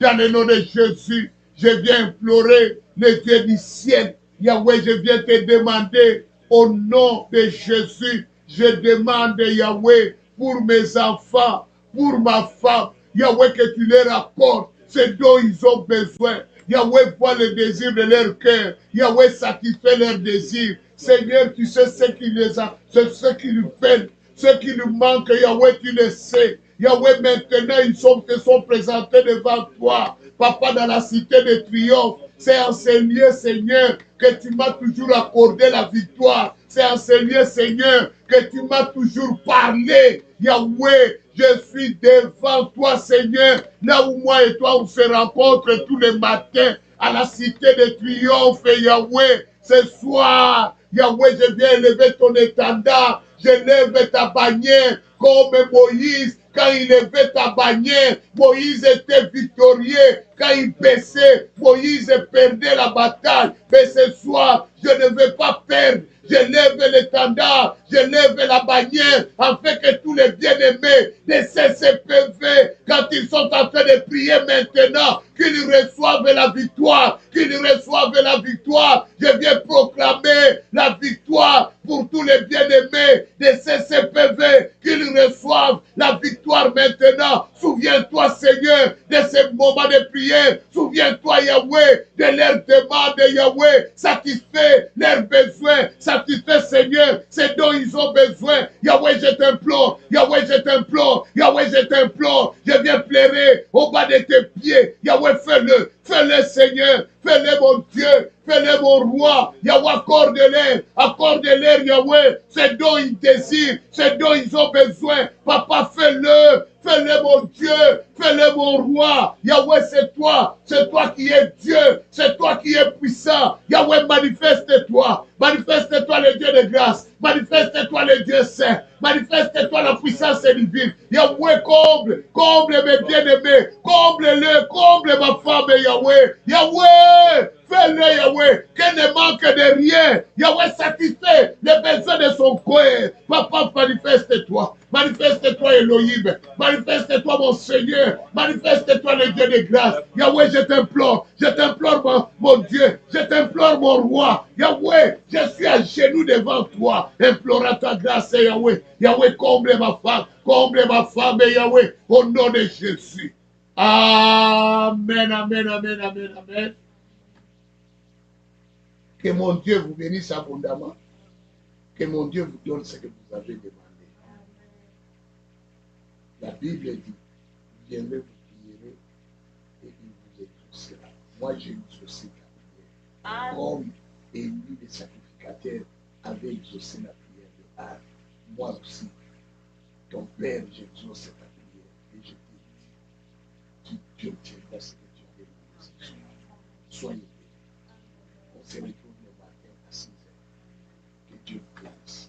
Dans le nom de Jésus, je viens implorer le Dieu du ciel. Yahweh, je viens te demander au nom de Jésus. Je demande, Yahweh, pour mes enfants, pour ma femme. Yahweh, que tu leur apportes ce dont ils ont besoin. Yahweh, voit le désir de leur cœur. Yahweh, satisfait leurs désirs. Seigneur, tu sais ce qui les a, ce qui lui fait, ce qui lui manque. Yahweh, tu le sais. Yahweh, maintenant, ils se sont présentés devant toi. Papa, dans la cité de triomphe, c'est en ce lieu, Seigneur, que tu m'as toujours accordé la victoire. C'est en ce lieu, Seigneur, que tu m'as toujours parlé. Yahweh, je suis devant toi, Seigneur, là où moi et toi, on se rencontre tous les matins à la cité de triomphe, Yahweh. Ce soir, Yahweh, je viens élever ton étendard. Je lève ta bannière comme Moïse. Quand il levait ta bannière, Moïse était victorieux. Quand il baissait, Moïse perdait la bataille. Mais ce soir, je ne veux pas perdre. Je lève l'étendard, je lève la bannière, afin que tous les bien-aimés de CCPV, quand ils sont en train de prier maintenant, qu'ils reçoivent la victoire, qu'ils reçoivent la victoire. Je viens proclamer la victoire pour tous les bien-aimés de CCPV, qu'ils reçoivent la victoire maintenant. Souviens-toi, Seigneur, de ces moments de prière. Souviens-toi, Yahweh, de leurs demandes, Yahweh. Satisfais leurs besoins. Satisfais, Seigneur, ce dont ils ont besoin. Yahweh, je t'implore. Yahweh, je t'implore. Yahweh, je t'implore. Je viens pleurer au bas de tes pieds. Yahweh, fais-le. Fais-le, Seigneur. Fais-le, mon Dieu. Fais-le, mon roi. Yahweh, accorde-leur. Accorde-leur, Yahweh. Ce dont ils désirent. Ce dont ils ont besoin. Papa, fais-le. Fais-le, mon Dieu. Fais-le, mon roi. Yahweh, c'est toi. C'est toi qui es Dieu. C'est toi qui es puissant. Yahweh, manifeste-toi. Manifeste-toi, le Dieu de grâce. Manifeste-toi, le Dieu saint. Manifeste-toi la puissance divine. Yahweh, comble mes bien-aimés. Comble-le, comble ma femme, Yahweh. Yahweh, fais-le, Yahweh. Yahweh, qu'elle ne manque de rien. Yahweh, satisfait les besoins de son cœur. Papa, manifeste-toi. Manifeste-toi, Elohim. Manifeste-toi, mon Seigneur. Manifeste-toi, le Dieu de grâce. Yahweh, je t'implore, mon Dieu. Je t'implore, mon roi. Yahweh, je suis à genoux devant toi. Implorant ta grâce, Yahweh. Yahweh, comble ma femme, Yahweh, au nom de Jésus. Amen, amen, amen, amen, amen. Que mon Dieu vous bénisse abondamment. Que mon Dieu vous donne ce que vous avez demandé. La Bible dit, vous viendrez, vous prierez et il vous exaucera. Moi, j'ai exaucé ta prière. Comme Élie, le sacrificateur, avait exaucé la prière de Anne. Moi aussi, ton Père, j'exauce ta prière. Et je te dis, Dieu tiendra ce que tu avais demandé. Soyez bénis. On se retrouve le matin à 6 heures. Que Dieu vous bénisse.